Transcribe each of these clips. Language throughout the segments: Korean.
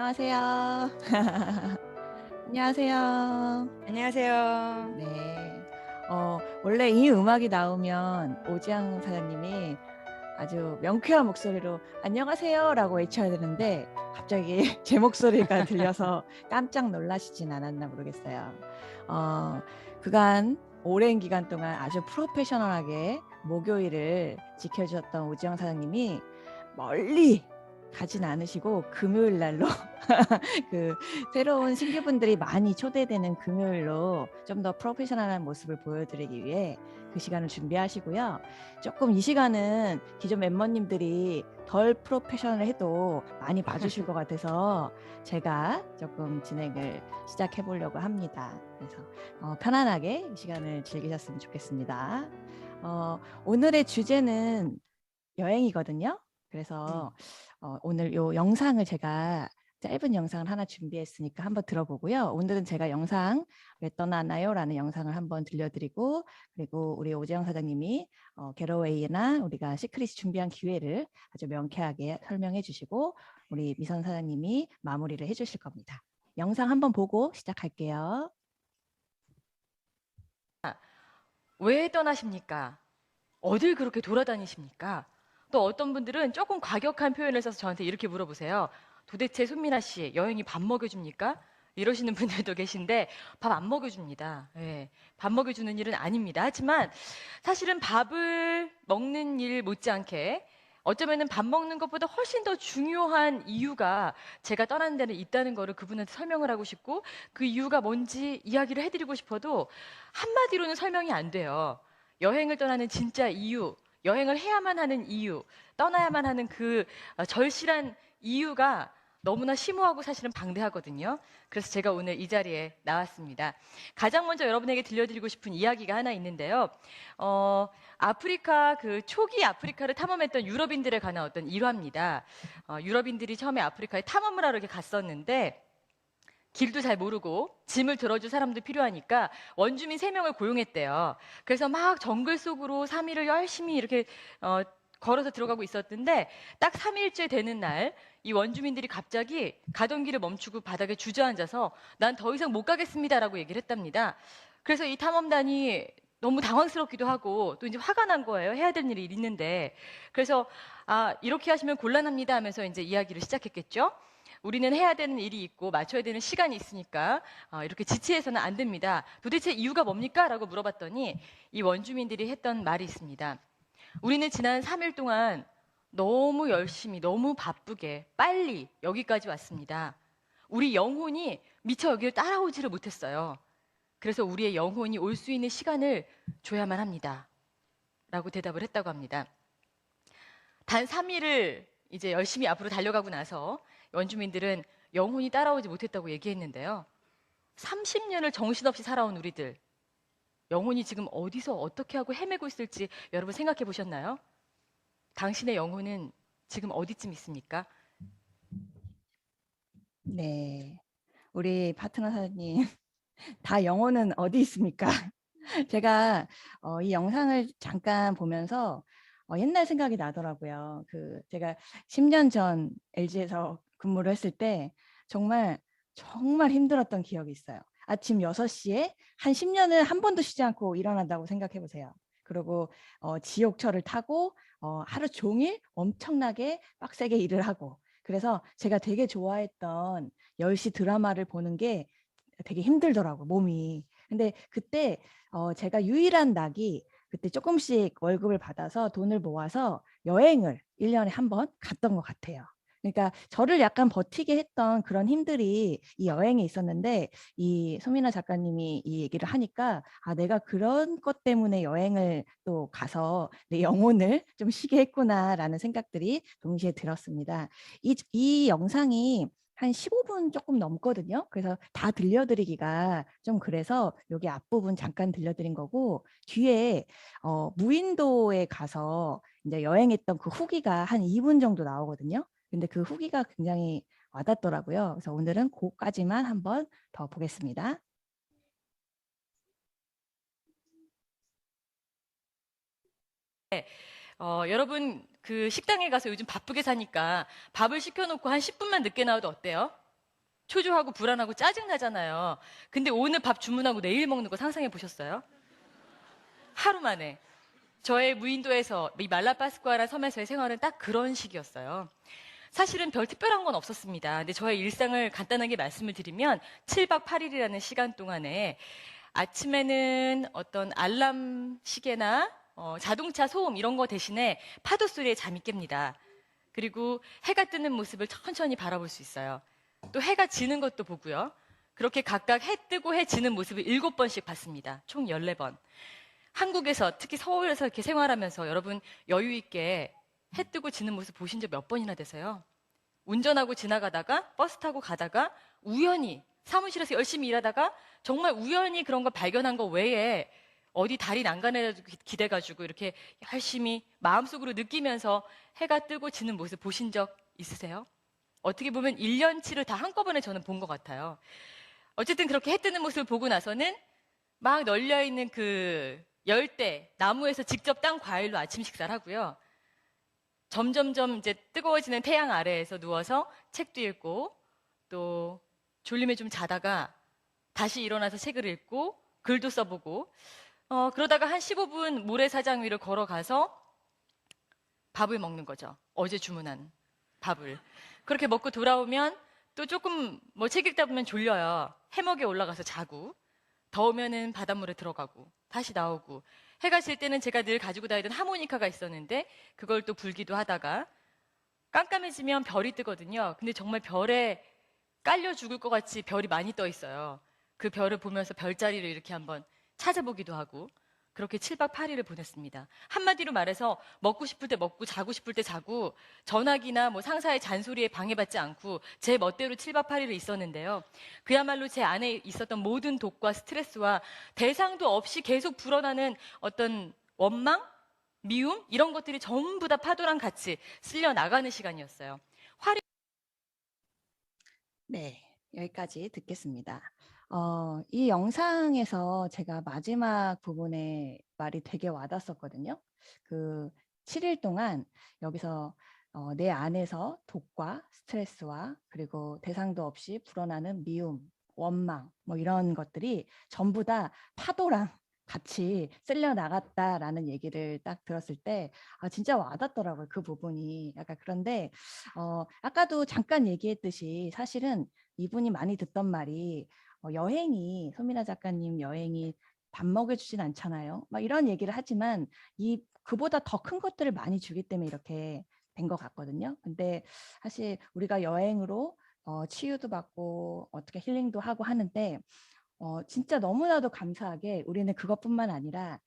안녕하세요. 안녕하세요. 안녕하세요. 네. 원래 이 음악이 나오면 오지영 사장님이 아주 명쾌한 목소리로 안녕하세요라고 외쳐야 되는데 갑자기 제 목소리가 들려서 깜짝 놀라시진 않았나 모르겠어요. 그간 오랜 기간 동안 아주 프로페셔널하게 목요일을 지켜주셨던 오지영 사장님이 멀리 가진 않으시고 금요일 날로 그 새로운 신규분들이 많이 초대되는 금요일로 좀 더 프로페셔널한 모습을 보여드리기 위해 그 시간을 준비하시고요. 조금 이 시간은 기존 멤버님들이 덜 프로페셔널해도 많이 봐주실 것 같아서 제가 조금 진행을 시작해 보려고 합니다. 그래서 편안하게 이 시간을 즐기셨으면 좋겠습니다. 오늘의 주제는 여행이거든요. 그래서 오늘 요 영상을 제가 짧은 영상을 하나 준비했으니까 한번 들어보고요. 오늘은 제가 영상 왜 떠나나요? 라는 영상을 한번 들려드리고 그리고 우리 오재영 사장님이 겟어웨이나 우리가 시크릿이 준비한 기회를 아주 명쾌하게 설명해 주시고 우리 미선 사장님이 마무리를 해 주실 겁니다. 영상 한번 보고 시작할게요. 왜 떠나십니까? 어딜 그렇게 돌아다니십니까? 또 어떤 분들은 조금 과격한 표현을 써서 저한테 이렇게 물어보세요. 도대체 손민아 씨, 여행이 밥 먹여줍니까? 이러시는 분들도 계신데 밥 안 먹여줍니다. 예, 밥 먹여주는 일은 아닙니다. 하지만 사실은 밥을 먹는 일 못지않게 어쩌면은 밥 먹는 것보다 훨씬 더 중요한 이유가 제가 떠나는 데는 있다는 거를 그분한테 설명을 하고 싶고 그 이유가 뭔지 이야기를 해드리고 싶어도 한마디로는 설명이 안 돼요. 여행을 떠나는 진짜 이유, 여행을 해야만 하는 이유, 떠나야만 하는 그 절실한 이유가 너무나 심오하고 사실은 방대하거든요. 그래서 제가 오늘 이 자리에 나왔습니다. 가장 먼저 여러분에게 들려드리고 싶은 이야기가 하나 있는데요. 아프리카 그 초기 아프리카를 탐험했던 유럽인들에 관한 어떤 일화입니다. 유럽인들이 처음에 아프리카에 탐험을 하러 이렇게 갔었는데 길도 잘 모르고 짐을 들어줄 사람도 필요하니까 원주민 3명을 고용했대요. 그래서 막 정글 속으로 3일을 열심히 이렇게 걸어서 들어가고 있었는데 딱 3일째 되는 날 이 원주민들이 갑자기 가던 길을 멈추고 바닥에 주저앉아서 난 더 이상 못 가겠습니다라고 얘기를 했답니다. 그래서 이 탐험단이 너무 당황스럽기도 하고 또 이제 화가 난 거예요. 해야 될 일이 있는데. 그래서 이렇게 하시면 곤란합니다 하면서 이제 이야기를 시작했겠죠. 우리는 해야 되는 일이 있고 맞춰야 되는 시간이 있으니까 이렇게 지체해서는 안 됩니다. 도대체 이유가 뭡니까? 라고 물어봤더니 이 원주민들이 했던 말이 있습니다. 우리는 지난 3일 동안 너무 열심히, 너무 바쁘게 빨리 여기까지 왔습니다. 우리 영혼이 미처 여기를 따라오지를 못했어요. 그래서 우리의 영혼이 올 수 있는 시간을 줘야만 합니다. 라고 대답을 했다고 합니다. 단 3일을 이제 열심히 앞으로 달려가고 나서 원주민들은 영혼이 따라오지 못했다고 얘기했는데요. 30년을 정신없이 살아온 우리들, 영혼이 지금 어디서 어떻게 하고 헤매고 있을지 여러분 생각해 보셨나요? 당신의 영혼은 지금 어디쯤 있습니까? 네. 우리 파트너 사장님 다 영혼은 어디 있습니까? 제가 이 영상을 잠깐 보면서 옛날 생각이 나더라고요. 제가 10년 전 LG에서 근무를 했을 때 정말 정말 힘들었던 기억이 있어요. 아침 6시에 한 10년을 한 번도 쉬지 않고 일어난다고 생각해 보세요. 그리고 지옥철을 타고 하루 종일 엄청나게 빡세게 일을 하고 그래서 제가 되게 좋아했던 10시 드라마를 보는 게 되게 힘들더라고 몸이. 근데 그때 제가 유일한 낙이 그때 조금씩 월급을 받아서 돈을 모아서 여행을 1년에 한 번 갔던 것 같아요. 그러니까 저를 약간 버티게 했던 그런 힘들이 이 여행에 있었는데 이 소민아 작가님이 이 얘기를 하니까 내가 그런 것 때문에 여행을 또 가서 내 영혼을 좀 쉬게 했구나라는 생각들이 동시에 들었습니다. 이 영상이 한 15분 조금 넘거든요. 그래서 다 들려드리기가 좀 그래서 여기 앞부분 잠깐 들려드린 거고 뒤에 무인도에 가서 이제 여행했던 그 후기가 한 2분 정도 나오거든요. 근데 그 후기가 굉장히 와닿더라고요. 그래서 오늘은 그까지만 한번 더 보겠습니다. 여러분 그 식당에 가서 요즘 바쁘게 사니까 밥을 시켜놓고 한 10분만 늦게 나와도 어때요? 초조하고 불안하고 짜증나잖아요. 근데 오늘 밥 주문하고 내일 먹는 거 상상해 보셨어요? 하루 만에. 저의 무인도에서 이 말라파스코아라는 섬에서의 생활은 딱 그런 식이었어요. 사실은 별 특별한 건 없었습니다. 근데 저의 일상을 간단하게 말씀을 드리면 7박 8일이라는 시간 동안에 아침에는 어떤 알람 시계나 자동차 소음 이런 거 대신에 파도 소리에 잠이 깹니다. 그리고 해가 뜨는 모습을 천천히 바라볼 수 있어요. 또 해가 지는 것도 보고요. 그렇게 각각 해 뜨고 해 지는 모습을 7번씩 봤습니다. 총 14번. 한국에서 특히 서울에서 이렇게 생활하면서 여러분 여유 있게 해 뜨고 지는 모습 보신 적 몇 번이나 되세요? 운전하고 지나가다가 버스 타고 가다가 우연히 사무실에서 열심히 일하다가 정말 우연히 그런 걸 발견한 거 외에 어디 달이 난간에 기대가지고 이렇게 열심히 마음속으로 느끼면서 해가 뜨고 지는 모습 보신 적 있으세요? 어떻게 보면 1년치를 다 한꺼번에 저는 본 것 같아요. 어쨌든 그렇게 해 뜨는 모습을 보고 나서는 막 널려있는 그 열대, 나무에서 직접 딴 과일로 아침 식사를 하고요. 점점점 이제 뜨거워지는 태양 아래에서 누워서 책도 읽고 또 졸림에 좀 자다가 다시 일어나서 책을 읽고 글도 써보고 그러다가 한 15분 모래사장 위를 걸어가서 밥을 먹는 거죠. 어제 주문한 밥을. 그렇게 먹고 돌아오면 또 조금 뭐 책 읽다 보면 졸려요. 해먹에 올라가서 자고 더우면은 바닷물에 들어가고 다시 나오고 해가 질 때는 제가 늘 가지고 다니던 하모니카가 있었는데 그걸 또 불기도 하다가 깜깜해지면 별이 뜨거든요. 근데 정말 별에 깔려 죽을 것 같이 별이 많이 떠 있어요. 그 별을 보면서 별자리를 이렇게 한번 찾아보기도 하고 그렇게 7박 8일을 보냈습니다. 한마디로 말해서 먹고 싶을 때 먹고 자고 싶을 때 자고 전화기나 뭐 상사의 잔소리에 방해받지 않고 제 멋대로 7박 8일을 있었는데요. 그야말로 제 안에 있었던 모든 독과 스트레스와 대상도 없이 계속 불어나는 어떤 원망, 미움 이런 것들이 전부 다 파도랑 같이 쓸려 나가는 시간이었어요. 네, 여기까지 듣겠습니다. 이 영상에서 제가 마지막 부분에 말이 되게 와닿았었거든요. 그 7일 동안 여기서 내 안에서 독과 스트레스와 그리고 대상도 없이 불어나는 미움, 원망 뭐 이런 것들이 전부 다 파도랑 같이 쓸려 나갔다라는 얘기를 딱 들었을 때 진짜 와닿더라고요. 그 부분이. 약간 그런데 아까도 잠깐 얘기했듯이 사실은 이분이 많이 듣던 말이 여행이 소미나 작가님 여행이 밥 먹여주진 않잖아요. 막 이런 얘기를 하지만 그보다 더 큰 것들을 많이 주기 때문에 이렇게 된 것 같거든요. 근데 사실 우리가 여행으로 치유도 받고 어떻게 힐링도 하고 하는데 진짜 너무나도 감사하게 우리는 그것뿐만 아니라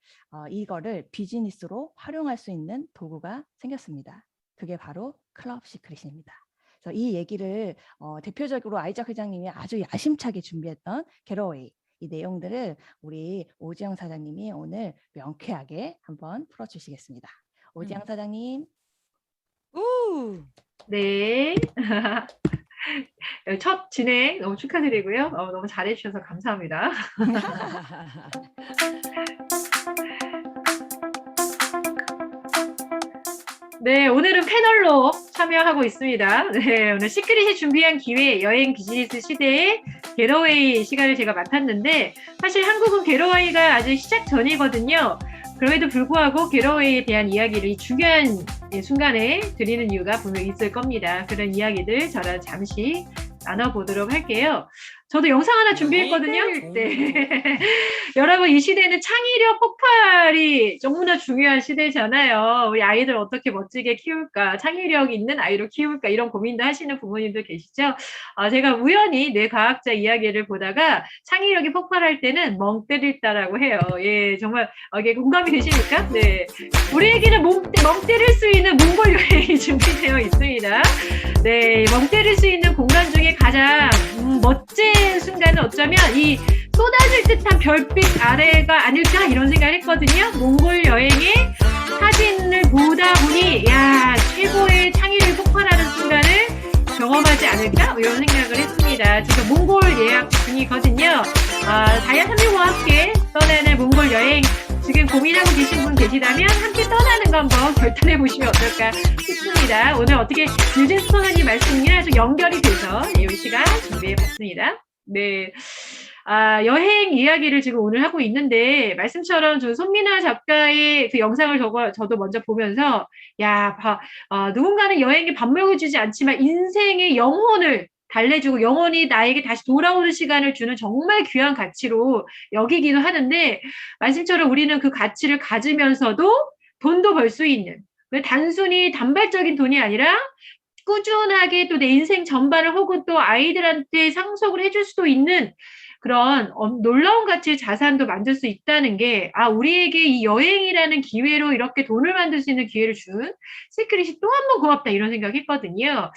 이거를 비즈니스로 활용할 수 있는 도구가 생겼습니다. 그게 바로 클럽 시크릿입니다. 그래서 이 얘기를 대표적으로 아이작 회장님이 아주 야심차게 준비했던 겟어웨이 이 내용들을 우리 오지영 사장님이 오늘 명쾌하게 한번 풀어주시겠습니다. 오지영 사장님. 우! 네. 첫 진행 너무 축하드리고요. 너무 잘해주셔서 감사합니다. 네, 오늘은 패널로 참여하고 있습니다. 네, 오늘 시크릿이 준비한 기회 여행 비즈니스 시대의 겟어웨이 시간을 제가 맡았는데 사실 한국은 겟어웨이가 아직 시작 전이거든요. 그럼에도 불구하고 겟어웨이에 대한 이야기를 이 중요한 순간에 드리는 이유가 분명히 있을 겁니다. 그런 이야기들 저랑 잠시 나눠보도록 할게요. 저도 영상 하나 준비했거든요. 네. 여러분, 이 시대는 창의력 폭발이 너무나 중요한 시대잖아요. 우리 아이들 어떻게 멋지게 키울까, 창의력 있는 아이로 키울까, 이런 고민도 하시는 부모님들 계시죠? 제가 우연히 뇌과학자 이야기를 보다가 창의력이 폭발할 때는 멍 때릴 때라고 해요. 예, 정말 이게 공감이 되십니까? 네. 우리에게는 멍 때릴 수 있는 몽골 여행이 준비되어 있습니다. 네, 멍 때릴 수 있는 공간 중에 가장 멋진 순간은 어쩌면 이 쏟아질 듯한 별빛 아래가 아닐까 이런 생각을 했거든요. 몽골 여행의 사진을 보다 보니 야 최고의 창의력이 폭발하는 순간을 경험하지 않을까 이런 생각을 했습니다. 지금 몽골 예약 중이거든요. 다이아 365와 함께 떠나는 몽골 여행 지금 고민하고 계신 분 계시다면 함께 떠나는 거 한번 결단해 보시면 어떨까 싶습니다. 오늘 어떻게 유진스 선생님 말씀이랑 좀 연결이 돼서 이 시간 준비해 봤습니다. 네. 여행 이야기를 지금 오늘 하고 있는데, 말씀처럼 저 손민아 작가의 그 영상을 저도 먼저 보면서, 누군가는 여행에 밥 먹여주지 않지만 인생의 영혼을 달래주고 영혼이 나에게 다시 돌아오는 시간을 주는 정말 귀한 가치로 여기기도 하는데, 말씀처럼 우리는 그 가치를 가지면서도 돈도 벌 수 있는, 단순히 단발적인 돈이 아니라 꾸준하게 또 내 인생 전반을 혹은 또 아이들한테 상속을 해줄 수도 있는 그런 놀라운 가치의 자산도 만들 수 있다는 게, 우리에게 이 여행이라는 기회로 이렇게 돈을 만들 수 있는 기회를 준 시크릿이 또 한 번 고맙다, 이런 생각했거든요.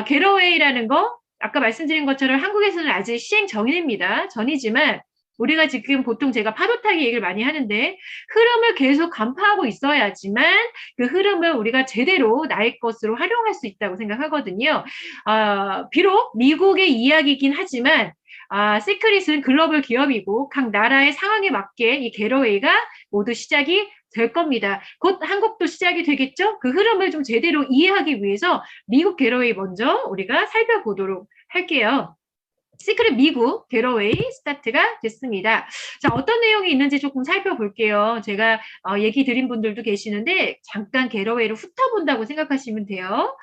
겟어웨이라는 거, 아까 말씀드린 것처럼 한국에서는 아직 시행 전이지만 우리가 지금 보통 제가 파도 타기 얘기를 많이 하는데, 흐름을 계속 간파하고 있어야지만 그 흐름을 우리가 제대로 나의 것으로 활용할 수 있다고 생각하거든요. 비록 미국의 이야기이긴 하지만 시크릿은 글로벌 기업이고 각 나라의 상황에 맞게 이 겟어웨이가 모두 시작이 될 겁니다. 곧 한국도 시작이 되겠죠? 그 흐름을 좀 제대로 이해하기 위해서 미국 겟어웨이 먼저 우리가 살펴보도록 할게요. 시크릿 미국 겟어웨이 스타트가 됐습니다. 자, 어떤 내용이 있는지 조금 살펴볼게요. 제가 얘기 드린 분들도 계시는데 잠깐 겟어웨이를 훑어본다고 생각하시면 돼요.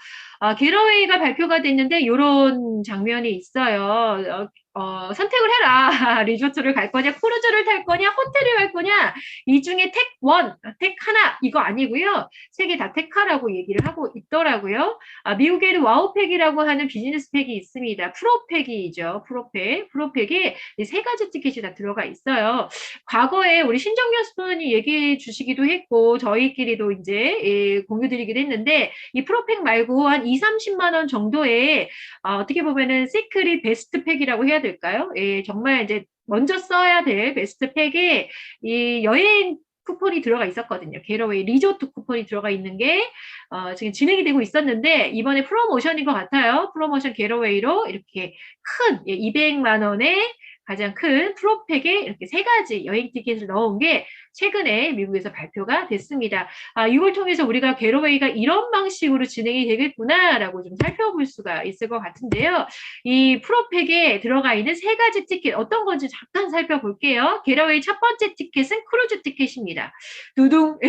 겟어웨이가 발표가 됐는데 이런 장면이 있어요. 선택을 해라. 리조트를 갈 거냐, 크루즈를 탈 거냐, 호텔을 갈 거냐, 이 중에 택 하나, 이거 아니고요. 세 개 다 택하라고 얘기를 하고 있더라고요. 미국에는 와우팩이라고 하는 비즈니스 팩이 있습니다. 프로팩이죠. 프로팩에 세 가지 티켓이 다 들어가 있어요. 과거에 우리 신정연 스폰이 얘기해 주시기도 했고, 저희끼리도 이제 공유드리기도 했는데, 이 프로팩 말고 한 20-30만 원 정도의 어떻게 보면은 시크릿 베스트 팩이라고 해야 될까요? 정말 이제 먼저 써야 될 베스트 팩에 이 여행 쿠폰이 들어가 있었거든요. 겟어웨이 리조트 쿠폰이 들어가 있는 게 지금 진행이 되고 있었는데, 이번에 프로모션인 것 같아요. 프로모션 겟어웨이로 이렇게 큰 200만 원의 가장 큰 프로팩에 이렇게 세 가지 여행 티켓을 넣은 게 최근에 미국에서 발표가 됐습니다. 이걸 통해서 우리가 겟어웨이가 이런 방식으로 진행이 되겠구나라고 좀 살펴볼 수가 있을 것 같은데요. 이 프로팩에 들어가 있는 세 가지 티켓 어떤 건지 잠깐 살펴볼게요. 겟어웨이 첫 번째 티켓은 크루즈 티켓입니다. 두둥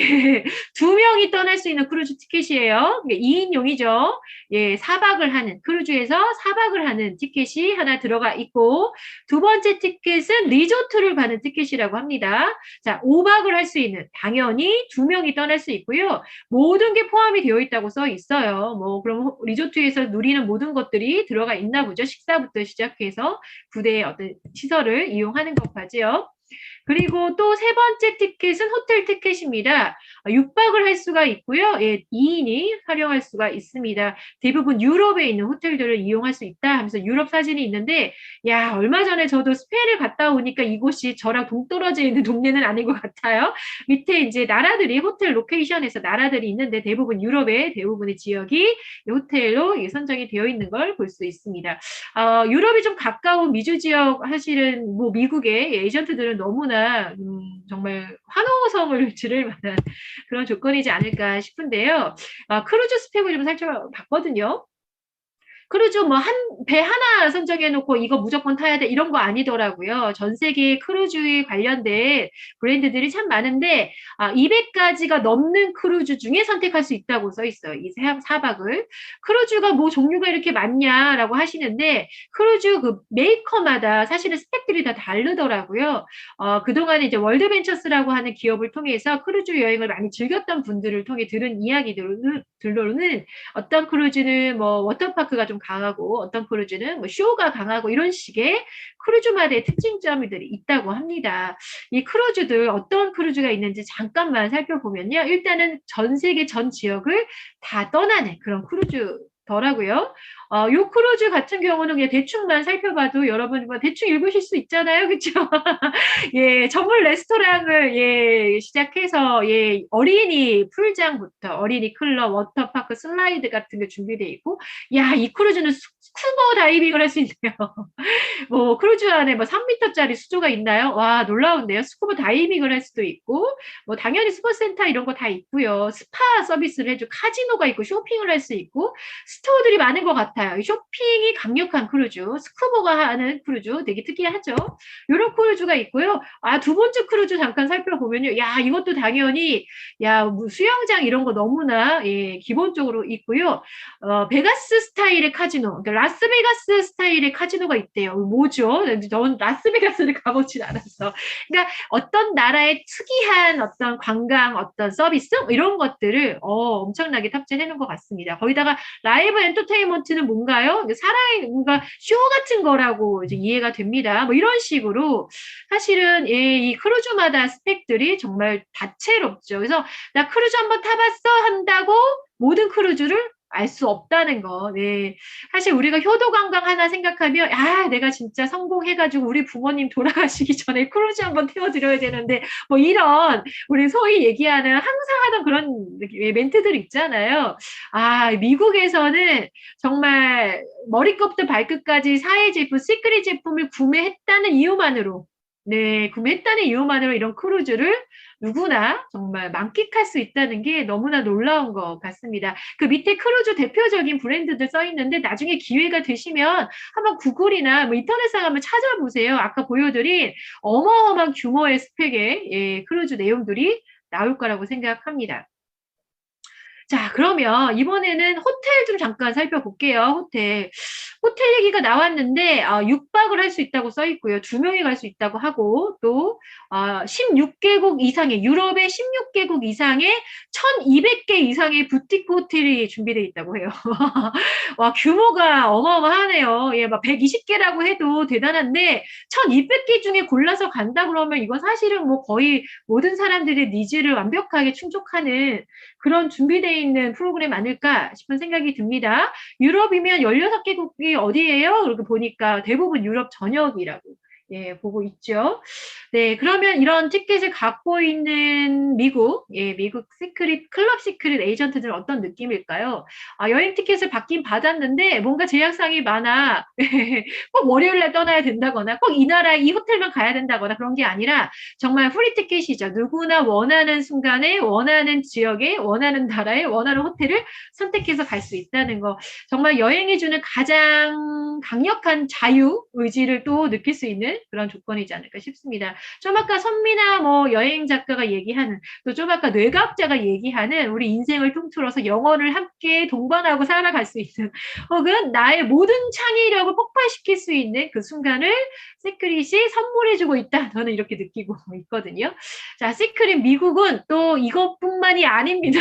두 명이 떠날 수 있는 크루즈 티켓이에요. 2인용이죠. 4박을 하는 크루즈에서 4박을 하는 티켓이 하나 들어가 있고, 두 번째 티켓은 리조트를 가는 티켓이라고 합니다. 자, 5박을 할 수 있는, 당연히 2명이 떠날 수 있고요. 모든 게 포함이 되어 있다고 써 있어요. 그럼 리조트에서 누리는 모든 것들이 들어가 있나 보죠. 식사부터 시작해서 부대의 어떤 시설을 이용하는 것까지요. 그리고 또 세 번째 티켓은 호텔 티켓입니다. 6박을 할 수가 있고요. 2인이 활용할 수가 있습니다. 대부분 유럽에 있는 호텔들을 이용할 수 있다 하면서 유럽 사진이 있는데, 얼마 전에 저도 스페인을 갔다 오니까 이곳이 저랑 동떨어져 있는 동네는 아닌 것 같아요. 밑에 이제 나라들이 호텔 로케이션에서 나라들이 있는데 대부분 유럽의 대부분의 지역이 호텔로 선정이 되어 있는 걸 볼 수 있습니다. 유럽이 좀 가까운 미주 지역, 사실은 미국의 에이전트들은 너무나 정말 환호성을 지를 만한 그런 조건이지 않을까 싶은데요. 크루즈 스펙을 좀 살펴봤거든요. 크루즈 배 하나 선정해놓고 이거 무조건 타야 돼 이런 거 아니더라고요. 전 세계 크루즈에 관련된 브랜드들이 참 많은데 200가지가 넘는 크루즈 중에 선택할 수 있다고 써 있어요. 이 4박을. 크루즈가 종류가 이렇게 많냐라고 하시는데, 크루즈 그 메이커마다 사실은 스펙들이 다 다르더라고요. 그동안에 이제 월드벤처스라고 하는 기업을 통해서 크루즈 여행을 많이 즐겼던 분들을 통해 들은 이야기들로는 어떤 크루즈는 워터파크가 좀 강하고 어떤 크루즈는 쇼가 강하고 이런 식의 크루즈마다의 특징점들이 있다고 합니다. 이 크루즈들 어떤 크루즈가 있는지 잠깐만 살펴보면요. 일단은 전 세계 전 지역을 다 떠나는 그런 크루즈더라고요. 요 크루즈 같은 경우는 그냥 대충만 살펴봐도 여러분 대충 읽으실 수 있잖아요. 그렇죠? 전문 레스토랑을 시작해서 어린이 풀장부터 어린이 클럽, 워터파크, 슬라이드 같은 게 준비되어 있고, 이 크루즈는 스쿠버 다이빙을 할 수 있네요. 뭐 크루즈 안에 뭐 3m짜리 수조가 있나요? 와, 놀라운데요. 스쿠버 다이빙을 할 수도 있고, 뭐 당연히 스포츠센터 이런 거 다 있고요. 스파 서비스를 해줘 카지노가 있고 쇼핑을 할 수 있고 스토어들이 많은 것 같아요. 쇼핑이 강력한 크루즈, 스쿠버가 하는 크루즈 되게 특이하죠. 이런 크루즈가 있고요. 아, 두 번째 크루즈 잠깐 살펴보면요. 야, 이것도 당연히 야, 뭐 수영장 이런 거 너무나 예, 기본적으로 있고요. 베가스 스타일의 카지노, 그러니까 라스베가스 스타일의 카지노가 있대요. 뭐죠? 전 라스베가스를 가보진 않았어. 그러니까 어떤 나라의 특이한 어떤 관광, 어떤 서비스 이런 것들을 엄청나게 탑재해 놓은 것 같습니다. 거기다가 라이브 엔터테인먼트는 뭔가요? 사람의 뭔가 쇼 같은 거라고 이제 이해가 됩니다. 뭐 이런 식으로 사실은 예, 이 크루즈마다 스펙들이 정말 다채롭죠. 그래서 나 크루즈 한번 타봤어 한다고 모든 크루즈를 알 수 없다는 거. 네. 사실 우리가 효도 관광 하나 생각하면 아, 내가 진짜 성공해가지고 우리 부모님 돌아가시기 전에 크루즈 한번 태워드려야 되는데 뭐 이런 우리 소위 얘기하는 항상 하던 그런 멘트들 있잖아요. 아, 미국에서는 정말 머리끝부터 발끝까지 사회 제품, 시크릿 제품을 구매했다는 이유만으로 네, 구매했다는 이유만으로 이런 크루즈를 누구나 정말 만끽할 수 있다는 게 너무나 놀라운 것 같습니다. 그 밑에 크루즈 대표적인 브랜드들 써 있는데 나중에 기회가 되시면 한번 구글이나 뭐 인터넷상 한번 찾아보세요. 아까 보여드린 어마어마한 규모의 스펙의 예, 크루즈 내용들이 나올 거라고 생각합니다. 자, 그러면 이번에는 호텔 좀 잠깐 살펴볼게요. 호텔. 호텔 얘기가 나왔는데 6박을 할 수 있다고 써 있고요. 2명이 갈 수 있다고 하고 또 16개국 이상의 유럽의 16개국 이상의 1,200개 이상의 부티크 호텔이 준비되어 있다고 해요. 와, 규모가 어마어마하네요. 예, 막 120개라고 해도 대단한데 1,200개 중에 골라서 간다 그러면 이건 사실은 뭐 거의 모든 사람들의 니즈를 완벽하게 충족하는 그런 준비되어 있는 프로그램 아닐까 싶은 생각이 듭니다. 유럽이면 16개국이 어디예요? 그렇게 보니까 대부분 유럽 전역이라고 예, 보고 있죠. 네, 그러면 이런 티켓을 갖고 있는 미국, 예, 미국 시크릿, 클럽 시크릿 에이전트들은 어떤 느낌일까요? 여행 티켓을 받긴 받았는데 뭔가 제약사항이 많아. 꼭 월요일날 떠나야 된다거나 꼭 이 나라, 이 호텔만 가야 된다거나 그런 게 아니라 정말 프리 티켓이죠. 누구나 원하는 순간에, 원하는 지역에, 원하는 나라에, 원하는 호텔을 선택해서 갈 수 있다는 거. 정말 여행해주는 가장 강력한 자유 의지를 또 느낄 수 있는 그런 조건이지 않을까 싶습니다. 좀 아까 선미나 뭐 여행 작가가 얘기하는 또 좀 아까 뇌과학자가 얘기하는 우리 인생을 통틀어서 영혼을 함께 동반하고 살아갈 수 있는 혹은 나의 모든 창의력을 폭발시킬 수 있는 그 순간을 시크릿이 선물해주고 있다. 저는 이렇게 느끼고 있거든요. 자, 시크릿 미국은 또 이것뿐만이 아닙니다.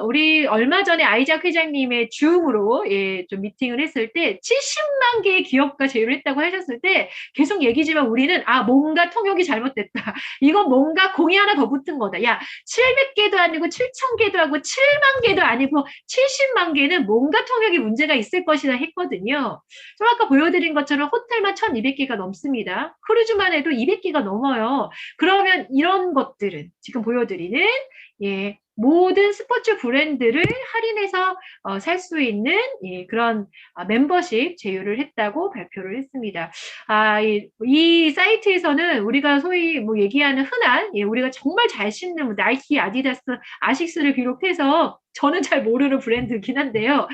우리 얼마 전에 아이작 회장님의 줌으로 예, 좀 미팅을 했을 때 70만 개의 기업과 제휴를 했다고 하셨을 때 계속 얘기지만 우리는 뭔가 통역이 잘못됐다. 이건 뭔가 공이 하나 더 붙은 거다. 야, 700개도 아니고 7,000개도 하고 7만 개도 아니고 70만 개는 뭔가 통역이 문제가 있을 것이다 했거든요. 좀 아까 보여드린 것처럼 호텔만 1,200개가 넘습니다. 크루즈만 해도 200개가 넘어요. 그러면 이런 것들은 지금 보여드리는 예, 모든 스포츠 브랜드를 할인해서 살 수 있는 예, 그런 멤버십 제휴를 했다고 발표를 했습니다. 이 사이트에서는 우리가 소위 뭐 얘기하는 흔한 예, 우리가 정말 잘 신는 뭐 나이키, 아디다스, 아식스를 비롯해서 저는 잘 모르는 브랜드긴 한데요.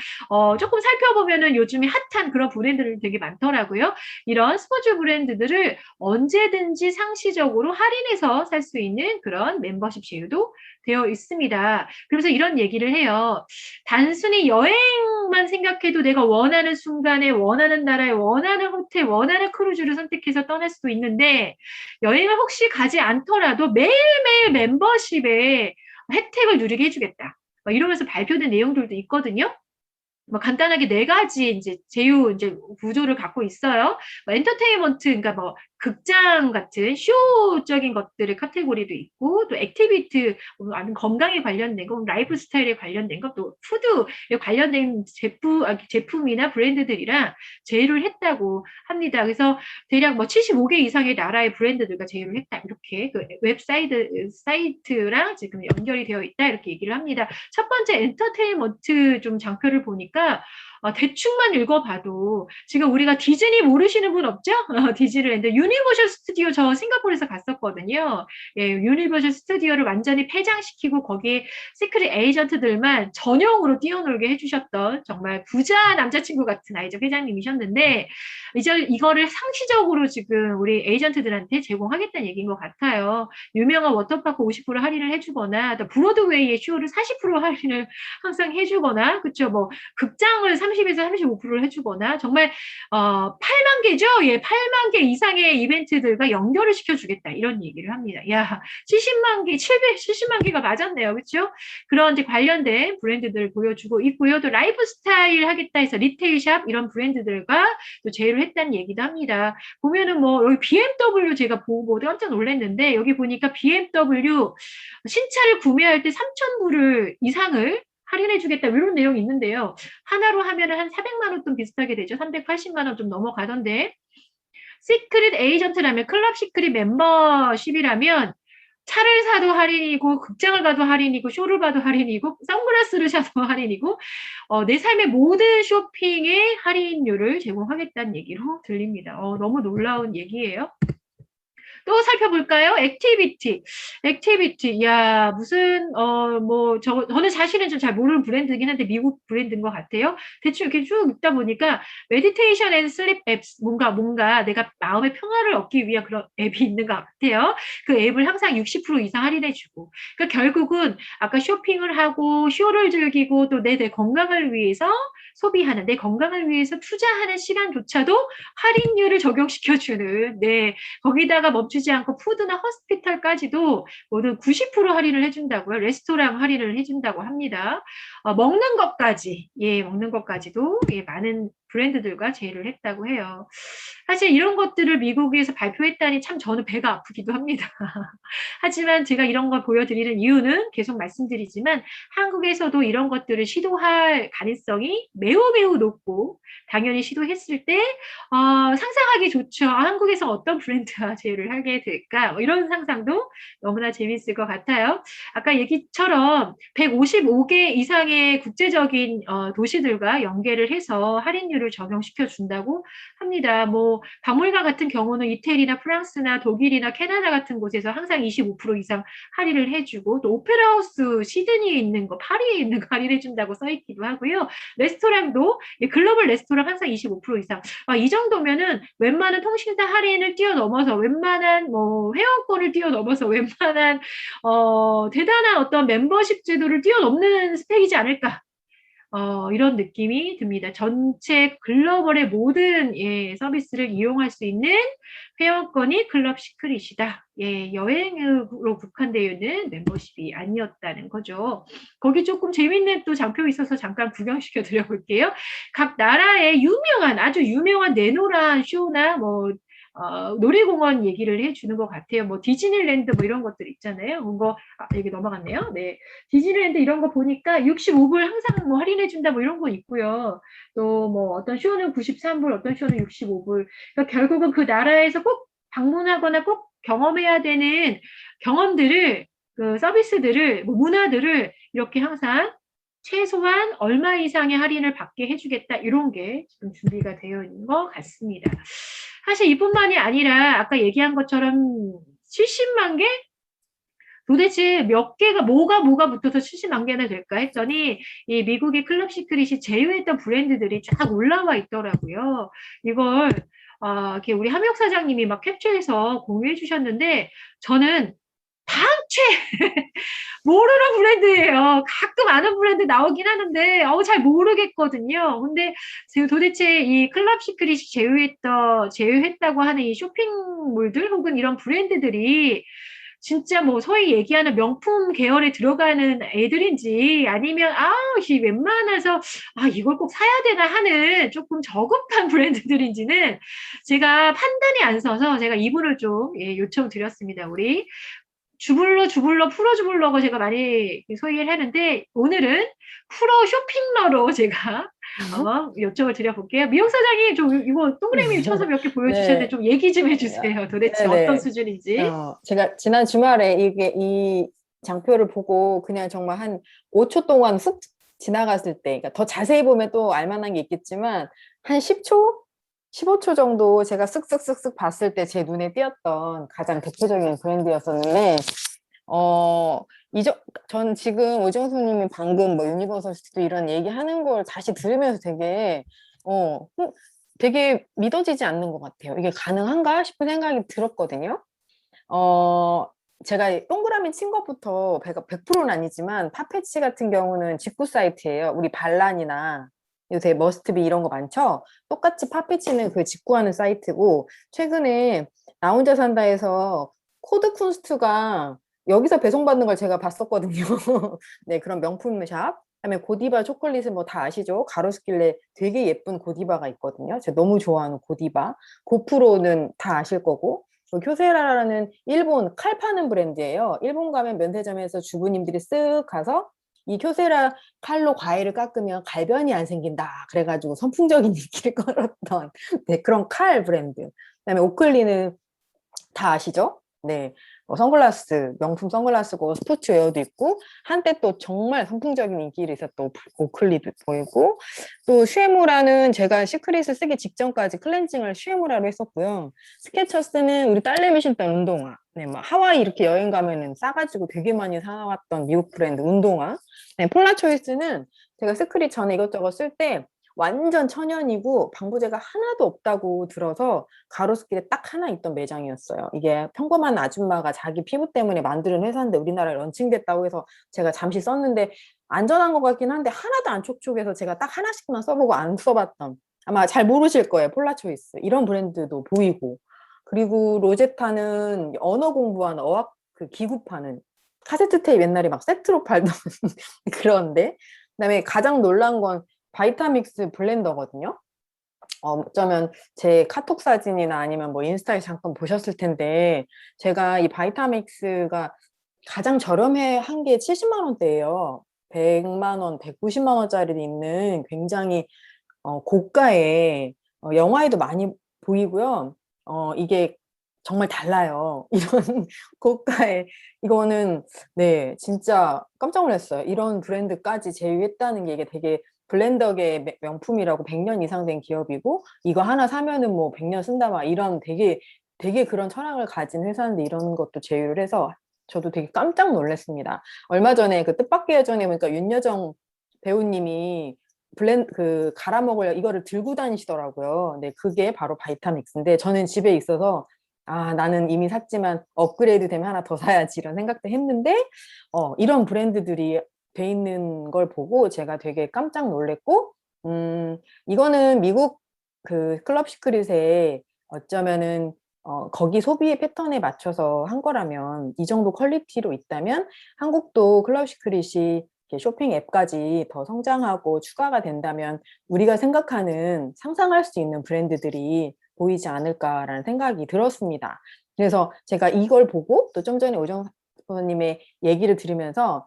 조금 살펴보면은 요즘에 핫한 그런 브랜드들이 되게 많더라고요. 이런 스포츠 브랜드들을 언제든지 상시적으로 할인해서 살 수 있는 그런 멤버십 제휴도 되어 있습니다. 그래서 이런 얘기를 해요. 단순히 여행만 생각해도 내가 원하는 순간에 원하는 나라에 원하는 호텔, 원하는 크루즈를 선택해서 떠날 수도 있는데 여행을 혹시 가지 않더라도 매일매일 멤버십에 혜택을 누리게 해주겠다. 이러면서 발표된 내용들도 있거든요. 뭐 간단하게 4가지 이제 제휴 이제 구조를 갖고 있어요. 엔터테인먼트, 그러니까 뭐 극장 같은 쇼적인 것들의 카테고리도 있고, 또 액티비티, 아니면 건강에 관련된 거, 라이프 스타일에 관련된 거, 또 푸드에 관련된 제품이나 브랜드들이랑 제휴를 했다고 합니다. 그래서 대략 뭐 75개 이상의 나라의 브랜드들과 제휴를 했다. 이렇게 그 사이트랑 지금 연결이 되어 있다. 이렇게 얘기를 합니다. 첫 번째 엔터테인먼트 좀 장표를 보니까 대충만 읽어봐도 지금 우리가 디즈니 모르시는 분 없죠? 디즈니랜드 유니버셜 스튜디오 저 싱가포르에서 갔었거든요. 예, 유니버셜 스튜디오를 완전히 폐장시키고 거기에 시크릿 에이전트들만 전용으로 뛰어놀게 해주셨던 정말 부자 남자친구 같은 아이죠 회장님이셨는데 이제 이거를 상시적으로 지금 우리 에이전트들한테 제공하겠다는 얘기인 것 같아요. 유명한 워터파크 50% 할인을 해주거나 또 브로드웨이의 쇼를 40% 할인을 항상 해주거나 그쵸 뭐 극장을 30에서 35%를 해주거나 정말 8만 개죠? 예, 8만 개 이상의 이벤트들과 연결을 시켜주겠다 이런 얘기를 합니다. 야, 70만 개, 770만 개가 맞았네요. 그렇죠? 그런 이제 관련된 브랜드들을 보여주고 있고요. 또 라이프 스타일 하겠다 해서 리테일샵 이런 브랜드들과 또 제휴를 했다는 얘기도 합니다. 보면은 뭐 여기 BMW 제가 보고 깜짝 놀랐는데 여기 보니까 BMW 신차를 구매할 때 3,000불을 이상을 할인해주겠다 이런 내용이 있는데요. 하나로 하면은 한 400만 원 돈 비슷하게 되죠. 380만 원 좀 넘어가던데 시크릿 에이전트라면 클럽 시크릿 멤버십이라면 차를 사도 할인이고 극장을 가도 할인이고 쇼를 봐도 할인이고 선글라스를 사도 할인이고 내 삶의 모든 쇼핑에 할인율을 제공하겠다는 얘기로 들립니다. 너무 놀라운 얘기예요. 또 살펴볼까요? 액티비티. 야, 무슨, 저는 사실은 좀 잘 모르는 브랜드긴 한데, 미국 브랜드인 것 같아요. 대충 이렇게 쭉 읽다 보니까, 메디테이션 앤 슬립 앱, 뭔가 내가 마음의 평화를 얻기 위한 그런 앱이 있는 것 같아요. 그 앱을 항상 60% 이상 할인해주고. 그러니까 결국은, 아까 쇼핑을 하고, 쇼를 즐기고, 또 내 건강을 위해서 소비하는, 내 건강을 위해서 투자하는 시간조차도 할인율을 적용시켜주는, 거기다가 멈추지 않고 푸드나 호스피탈까지도 모두 90% 할인을 해준다고요. 레스토랑 할인을 해준다고 합니다. 먹는 것까지도 많은 브랜드들과 제휴를 했다고 해요. 사실 이런 것들을 미국에서 발표했다니 참 저는 배가 아프기도 합니다. 하지만 제가 이런 걸 보여드리는 이유는 계속 말씀드리지만 한국에서도 이런 것들을 시도할 가능성이 매우 높고 당연히 시도했을 때 상상하기 좋죠. 한국에서 어떤 브랜드와 제휴를 하게 될까? 이런 상상도 너무나 재밌을 것 같아요. 아까 얘기처럼 155개 이상의 국제적인 도시들과 연계를 해서 할인율을 적용시켜 준다고 합니다. 뭐 박물관 같은 경우는 이태리나 프랑스나 독일이나 캐나다 같은 곳에서 항상 25% 이상 할인을 해주고 또 오페라하우스 시드니에 있는 거, 파리에 있는 거 할인해준다고 써있기도 하고요. 레스토랑도 글로벌 레스토랑 항상 25% 이상. 이 정도면은 웬만한 통신사 할인을 뛰어넘어서 웬만한 뭐 회원권을 뛰어넘어서 웬만한 대단한 어떤 멤버십 제도를 뛰어넘는 스펙이지 않을까. 이런 느낌이 듭니다. 전체 글로벌의 모든 서비스를 이용할 수 있는 회원권이 클럽 시크릿이다. 여행으로 국한되어 있는 멤버십이 아니었다는 거죠. 거기 조금 재밌는 또 장표 있어서 잠깐 구경시켜 드려볼게요. 각 나라의 아주 유명한 내노란 쇼나 놀이공원 얘기를 해주는 것 같아요. 뭐 디즈니랜드 뭐 이런 것들 있잖아요. 여기 넘어갔네요. 네, 디즈니랜드 이런 거 보니까 65불 항상 뭐 할인해준다 뭐 이런 거 있고요. 또 뭐 어떤 쇼는 93불, 어떤 쇼는 65불. 그러니까 결국은 그 나라에서 꼭 방문하거나 꼭 경험해야 되는 경험들을 그 서비스들을 문화들을 이렇게 항상 최소한 얼마 이상의 할인을 받게 해주겠다 이런 게 지금 준비가 되어 있는 것 같습니다. 사실 이뿐만이 아니라 아까 얘기한 것처럼 70만 개? 도대체 몇 개가 뭐가 붙어서 70만 개나 될까 했더니 이 미국의 클럽 시크릿이 제휴했던 브랜드들이 쫙 올라와 있더라고요. 이걸 이렇게 우리 함혁 사장님이 막 캡처해서 공유해 주셨는데 저는 다 모르는 브랜드예요. 가끔 아는 브랜드 나오긴 하는데 잘 모르겠거든요. 근데 지금 도대체 이 클럽 시크릿이 제휴했다고 하는 이 쇼핑몰들 혹은 이런 브랜드들이 진짜 뭐 소위 얘기하는 명품 계열에 들어가는 애들인지 아니면 웬만해서 이걸 꼭 사야 되나 하는 조금 저급한 브랜드들인지는 제가 판단이 안 서서 제가 이분을 좀 요청드렸습니다. 우리 프로 주불러고 제가 많이 소개를 하는데 오늘은 프로 쇼핑러로 제가 요청을 드려볼게요. 미영 사장님 좀 이거 동그라미 쳐서 몇 개 보여주셨는데 좀 얘기 좀 해주세요. 도대체 어떤 수준인지. 제가 지난 주말에 이 장표를 보고 그냥 정말 한 5초 동안 훅 지나갔을 때, 그러니까 더 자세히 보면 또 알만한 게 있겠지만 한 10초? 15초 정도 제가 쓱쓱쓱쓱 봤을 때 제 눈에 띄었던 가장 대표적인 브랜드였었는데, 어, 전 지금 오정수님이 방금 뭐 유니버설 스튜디오 이런 얘기하는 걸 다시 들으면서 되게 믿어지지 않는 것 같아요. 이게 가능한가 싶은 생각이 들었거든요. 어, 제가 동그라미 친 것부터 100%는 아니지만 파페치 같은 경우는 직구 사이트예요. 우리 반란이나 요새 머스트비 이런 거 많죠? 똑같이 파페치는 그 직구하는 사이트고, 최근에 나 혼자 산다에서 코드 쿤스트가 여기서 배송받는 걸 제가 봤었거든요. 네, 그런 명품 샵. 그다음에 고디바 초콜릿은 뭐 다 아시죠? 가로수길에 되게 예쁜 고디바가 있거든요. 제가 너무 좋아하는 고디바. 고프로는 다 아실 거고. 그 교세라라는 일본 칼 파는 브랜드예요. 일본 가면 면세점에서 주부님들이 쓱 가서 이 교세라 칼로 과일을 깎으면 갈변이 안 생긴다. 그래가지고 선풍적인 인기를 끌었던 네, 그런 칼 브랜드. 그다음에 오클리는 다 아시죠? 네. 선글라스, 명품 선글라스고 스포츠웨어도 있고 한때 또 정말 선풍적인 인기를 있었던 오클리도 보이고 또 슈에무라는 제가 시크릿을 쓰기 직전까지 클렌징을 슈에무라로 했었고요. 스케쳐스는 우리 딸내미 신던 운동화. 네, 막 하와이 이렇게 여행 가면은 싸가지고 되게 많이 사왔던 미국 브랜드 운동화. 네, 폴라초이스는 제가 시크릿 전에 이것저것 쓸 때 완전 천연이고 방부제가 하나도 없다고 들어서 가로수길에 딱 하나 있던 매장이었어요. 이게 평범한 아줌마가 자기 피부 때문에 만드는 회사인데 우리나라에 런칭됐다고 해서 제가 잠시 썼는데 안전한 것 같긴 한데 하나도 안 촉촉해서 제가 딱 하나씩만 써보고 안 써봤던, 아마 잘 모르실 거예요. 폴라초이스 이런 브랜드도 보이고, 그리고 로제타는 언어 공부하는 어학 그 기구 파는 카세트 테이프 옛날에 막 세트로 팔던 그런데, 그다음에 가장 놀란 건 바이타믹스 블렌더거든요. 어쩌면 제 카톡 사진이나 아니면 뭐 인스타에 잠깐 보셨을 텐데, 제가 이 바이타믹스가 가장 저렴해 한 게 70만 원대예요. 100만 원, 190만 원짜리 있는 굉장히 고가의 영화에도 많이 보이고요. 이게 정말 달라요. 이런 고가의, 이거는 네 진짜 깜짝 놀랐어요. 이런 브랜드까지 제휴했다는 게, 이게 되게 블렌더계 명품이라고 100년 이상 된 기업이고 이거 하나 사면은 뭐 100년 쓴다 막 이런 되게 그런 철학을 가진 회사인데 이런 것도 제휴를 해서 저도 되게 깜짝 놀랐습니다. 얼마 전에 그 뜻밖의 여정에 보니까 윤여정 배우님이 갈아 먹을 이거를 들고 다니시더라고요. 네, 그게 바로 바이타믹스인데 저는 집에 있어서 나는 이미 샀지만 업그레이드 되면 하나 더 사야지 이런 생각도 했는데, 이런 브랜드들이 돼 있는 걸 보고 제가 되게 깜짝 놀랐고, 이거는 미국 그 클럽 시크릿에 어쩌면은 거기 소비의 패턴에 맞춰서 한 거라면, 이 정도 퀄리티로 있다면 한국도 클럽 시크릿이 쇼핑 앱까지 더 성장하고 추가가 된다면 우리가 생각하는, 상상할 수 있는 브랜드들이 보이지 않을까라는 생각이 들었습니다. 그래서 제가 이걸 보고 또 좀 전에 오정선님의 얘기를 들으면서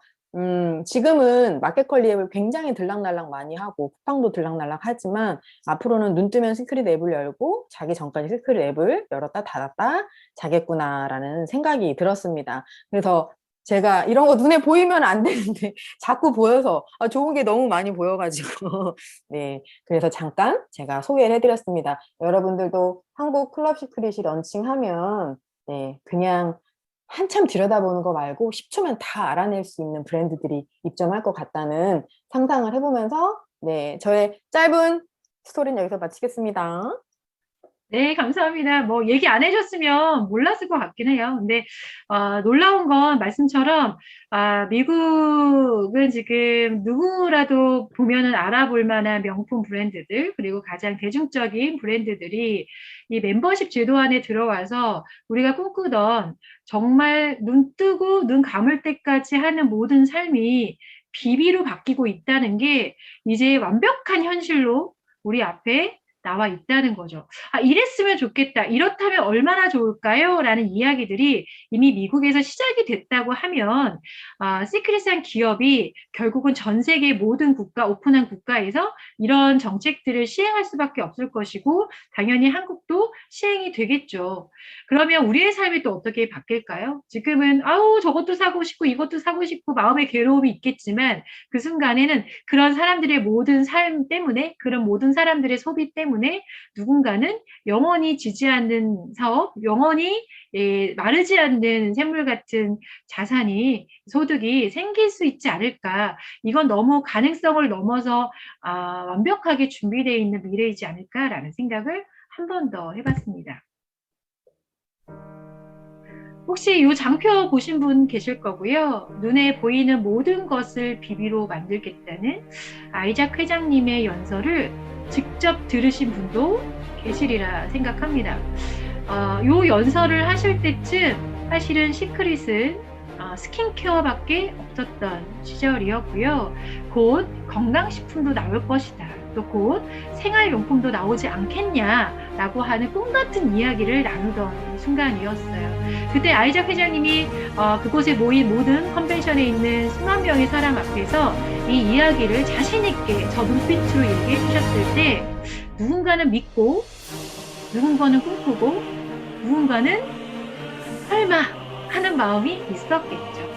지금은 마켓컬리 앱을 굉장히 들락날락 많이 하고 쿠팡도 들락날락 하지만 앞으로는 눈 뜨면 시크릿 앱을 열고 자기 전까지 시크릿 앱을 열었다 닫았다 자겠구나라는 생각이 들었습니다. 그래서 제가 이런 거 눈에 보이면 안 되는데 자꾸 보여서 좋은 게 너무 많이 보여가지고 네, 그래서 잠깐 제가 소개를 해드렸습니다. 여러분들도 한국 클럽 시크릿이 런칭하면 네, 그냥 한참 들여다보는 거 말고 10초면 다 알아낼 수 있는 브랜드들이 입점할 것 같다는 상상을 해보면서 네, 저의 짧은 스토리는 여기서 마치겠습니다. 네, 감사합니다. 뭐, 얘기 안 해줬으면 몰랐을 것 같긴 해요. 근데, 놀라운 건 말씀처럼, 미국은 지금 누구라도 보면은 알아볼 만한 명품 브랜드들, 그리고 가장 대중적인 브랜드들이 이 멤버십 제도 안에 들어와서 우리가 꿈꾸던 정말 눈 뜨고 눈 감을 때까지 하는 모든 삶이 비비로 바뀌고 있다는 게 이제 완벽한 현실로 우리 앞에 나와 있다는 거죠. 아, 이랬으면 좋겠다. 이렇다면 얼마나 좋을까요? 라는 이야기들이 이미 미국에서 시작이 됐다고 하면 시크릿한 기업이 결국은 전 세계 모든 국가, 오픈한 국가에서 이런 정책들을 시행할 수밖에 없을 것이고 당연히 한국도 시행이 되겠죠. 그러면 우리의 삶이 또 어떻게 바뀔까요? 지금은 아우 저것도 사고 싶고 이것도 사고 싶고 마음의 괴로움이 있겠지만 그 순간에는 그런 사람들의 모든 삶 때문에 그런 모든 사람들의 소비 때문에 누군가는 영원히 지지 않는 사업, 영원히 마르지 않는 샘물 같은 자산이 소득이 생길 수 있지 않을까. 이건 너무 가능성을 넘어서 완벽하게 준비되어 있는 미래이지 않을까라는 생각을 한 번 더 해봤습니다. 혹시 이 장표 보신 분 계실 거고요. 눈에 보이는 모든 것을 비비로 만들겠다는 아이작 회장님의 연설을 직접 들으신 분도 계시리라 생각합니다. 이 연설을 하실 때쯤 사실은 시크릿은 스킨케어밖에 없었던 시절이었고요. 곧 건강식품도 나올 것이다. 또 곧 생활용품도 나오지 않겠냐라고 하는 꿈 같은 이야기를 나누던 순간이었어요. 그때 아이작 회장님이 그곳에 모인 모든 컨벤션에 있는 수만 명의 사람 앞에서 이 이야기를 자신 있게 저 눈빛으로 얘기해 주셨을 때 누군가는 믿고 누군가는 꿈꾸고 누군가는 설마 하는 마음이 있었겠죠.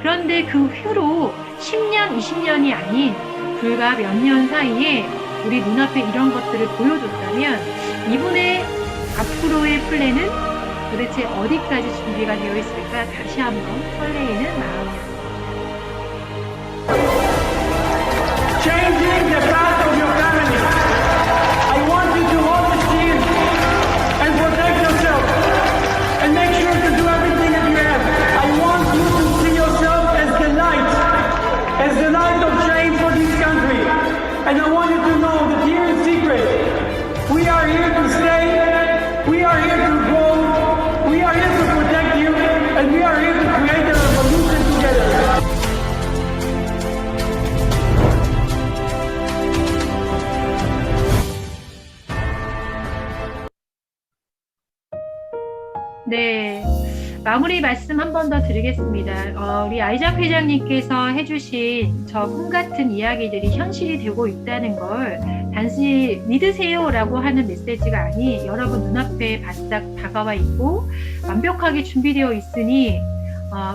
그런데 그 후로 10년, 20년이 아닌 불과 몇 년 사이에 우리 눈앞에 이런 것들을 보여줬다면 이분의 앞으로의 플랜은 도대체 어디까지 준비가 되어 있을까 다시 한번 설레이는 마음이었습니다. Changing the path of your family. I want you to hold the shield and protect yourself and make sure to do everything that you have. I want you to see yourself as the light of change for this country. And I want you to know that here is secret. We are here to stay. We are here to grow. We are here to protect you, and we are here to create a revolution together. 네, 마무리 말씀 한 번 더 드리겠습니다. 우리 아이작 회장님께서 해주신 저 꿈 같은 이야기들이 현실이 되고 있다는 걸 단순히 믿으세요라고 하는 메시지가 아니 여러분 눈앞에 바싹 다가와 있고 완벽하게 준비되어 있으니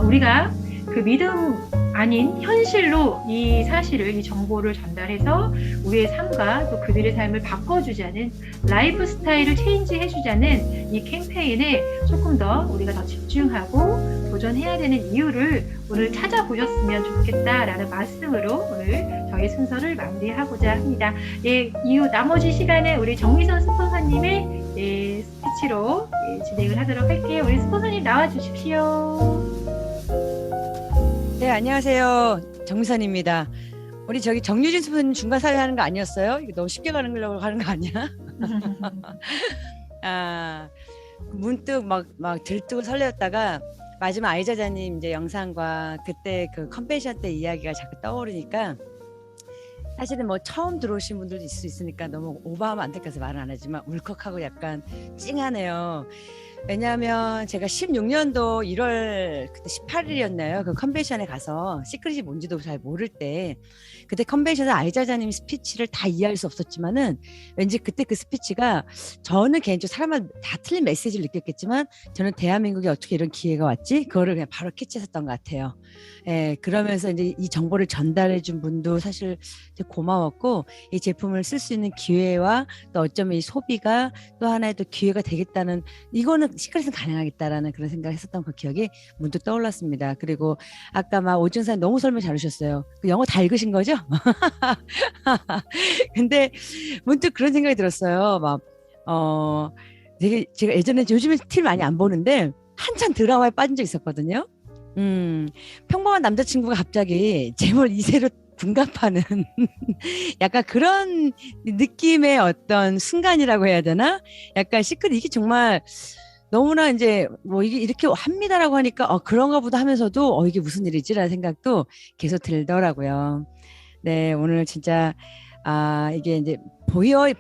우리가 그 믿음 아닌 현실로 이 사실을, 이 정보를 전달해서 우리의 삶과 또 그들의 삶을 바꿔주자는 라이프 스타일을 체인지 해주자는 이 캠페인에 조금 더 우리가 더 집중하고 도전해야 되는 이유를 오늘 찾아보셨으면 좋겠다라는 말씀으로 오늘 저희 순서를 마무리하고자 합니다. 예, 이후 나머지 시간에 우리 정미선 스폰서님의 스피치로 진행을 하도록 할게요. 우리 스폰서님 나와 주십시오. 네, 안녕하세요. 정미선입니다. 우리 저기 정유진 스폰서님 중간 사회하는 거 아니었어요? 이거 너무 쉽게 가는 거 아니야? 문득 막 들뜨고 설레었다가 마지막 아이자자님 이제 영상과 그때 그 컨벤션 때 이야기가 자꾸 떠오르니까 사실은 뭐 처음 들어오신 분들도 있을 수 있으니까 너무 오버하면 안 될까 해서 말은 안 하지만 울컥하고 약간 찡하네요. 왜냐하면 제가 16년도 1월 그때 18일이었나요? 그 컨벤션에 가서 시크릿이 뭔지도 잘 모를 때 그때 컨벤션에 아이자자님 스피치를 다 이해할 수 없었지만은 왠지 그때 그 스피치가 저는 개인적으로 사람마다 다 틀린 메시지를 느꼈겠지만 저는 대한민국에 어떻게 이런 기회가 왔지? 그거를 그냥 바로 캐치했었던 것 같아요. 예, 그러면서 이제 이 정보를 전달해 준 분도 사실 고마웠고 이 제품을 쓸 수 있는 기회와 또 어쩌면 이 소비가 또 하나의 또 기회가 되겠다는 이거는 시크릿은 가능하겠다라는 그런 생각을 했었던 그 기억이 문득 떠올랐습니다. 그리고 아까 막 오준사님 너무 설명 잘하셨어요. 그 영어 다 읽으신 거죠? 근데 문득 그런 생각이 들었어요. 되게 제가 예전에 요즘에 TV 많이 안 보는데 한참 드라마에 빠진 적 있었거든요. 평범한 남자친구가 갑자기 재벌 2세로 둔갑하는 약간 그런 느낌의 어떤 순간이라고 해야 되나? 약간 시크릿 이게 정말 너무나 이제 뭐 이게 이렇게 합니다라고 하니까 그런가 보다 하면서도 이게 무슨 일이지라는 생각도 계속 들더라고요. 네, 오늘 진짜 이게 이제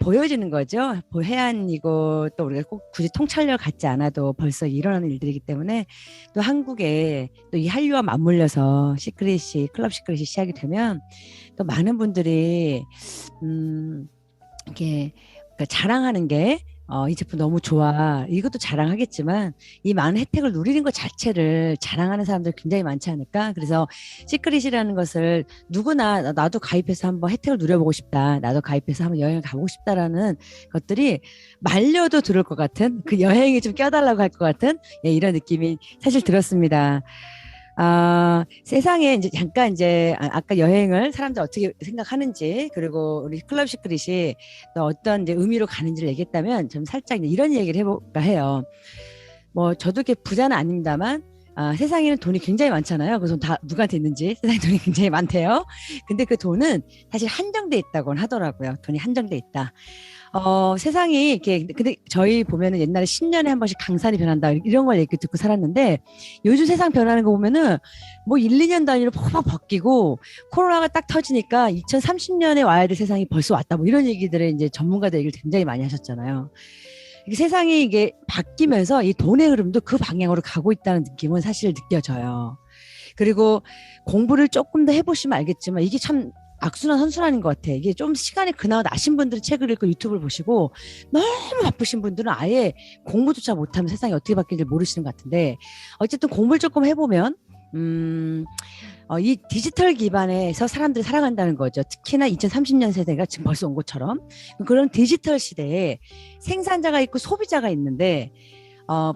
보여지는 거죠. 해안이고 또 우리가 꼭 굳이 통찰력 갖지 않아도 벌써 일어나는 일들이기 때문에 또 한국에 또 이 한류와 맞물려서 클럽 시크릿이 시작이 되면 또 많은 분들이 이렇게 그러니까 자랑하는 게 이 제품 너무 좋아. 이것도 자랑하겠지만 이 많은 혜택을 누리는 것 자체를 자랑하는 사람들 굉장히 많지 않을까? 그래서 시크릿이라는 것을 누구나 나도 가입해서 한번 혜택을 누려보고 싶다. 나도 가입해서 한번 여행을 가보고 싶다라는 것들이 말려도 들을 것 같은 그 여행에 좀 껴달라고 할 것 같은 이런 느낌이 사실 들었습니다. 세상에 이제 잠깐 이제 아까 여행을 사람들 어떻게 생각하는지 그리고 우리 클럽 시크릿이 또 어떤 이제 의미로 가는지를 얘기했다면 좀 살짝 이제 이런 얘기를 해볼까 해요. 뭐 저도 이렇게 부자는 아닙니다만 세상에는 돈이 굉장히 많잖아요. 그래서 다 누구한테 있는지 세상에 돈이 굉장히 많대요. 근데 그 돈은 사실 한정돼 있다고 하더라고요. 돈이 한정돼 있다. 세상이 이렇게 근데 저희 보면은 옛날에 10년에 한 번씩 강산이 변한다 이런 걸 얘기 듣고 살았는데 요즘 세상 변하는 거 보면은 뭐 1, 2년 단위로 팍팍 바뀌고 코로나가 딱 터지니까 2030년에 와야 될 세상이 벌써 왔다 뭐 이런 얘기들을 이제 전문가들 얘기를 굉장히 많이 하셨잖아요. 세상이 이게 바뀌면서 이 돈의 흐름도 그 방향으로 가고 있다는 느낌은 사실 느껴져요. 그리고 공부를 조금 더 해보시면 알겠지만 이게 참 악순환 선순환인 것 같아. 이게 좀 시간이 그나마 나신 분들은 책을 읽고 유튜브를 보시고 너무 바쁘신 분들은 아예 공부조차 못하면 세상이 어떻게 바뀔지 모르시는 것 같은데 어쨌든 공부를 조금 해보면 이 디지털 기반에서 사람들이 살아간다는 거죠. 특히나 2030년 세대가 지금 벌써 온 것처럼 그런 디지털 시대에 생산자가 있고 소비자가 있는데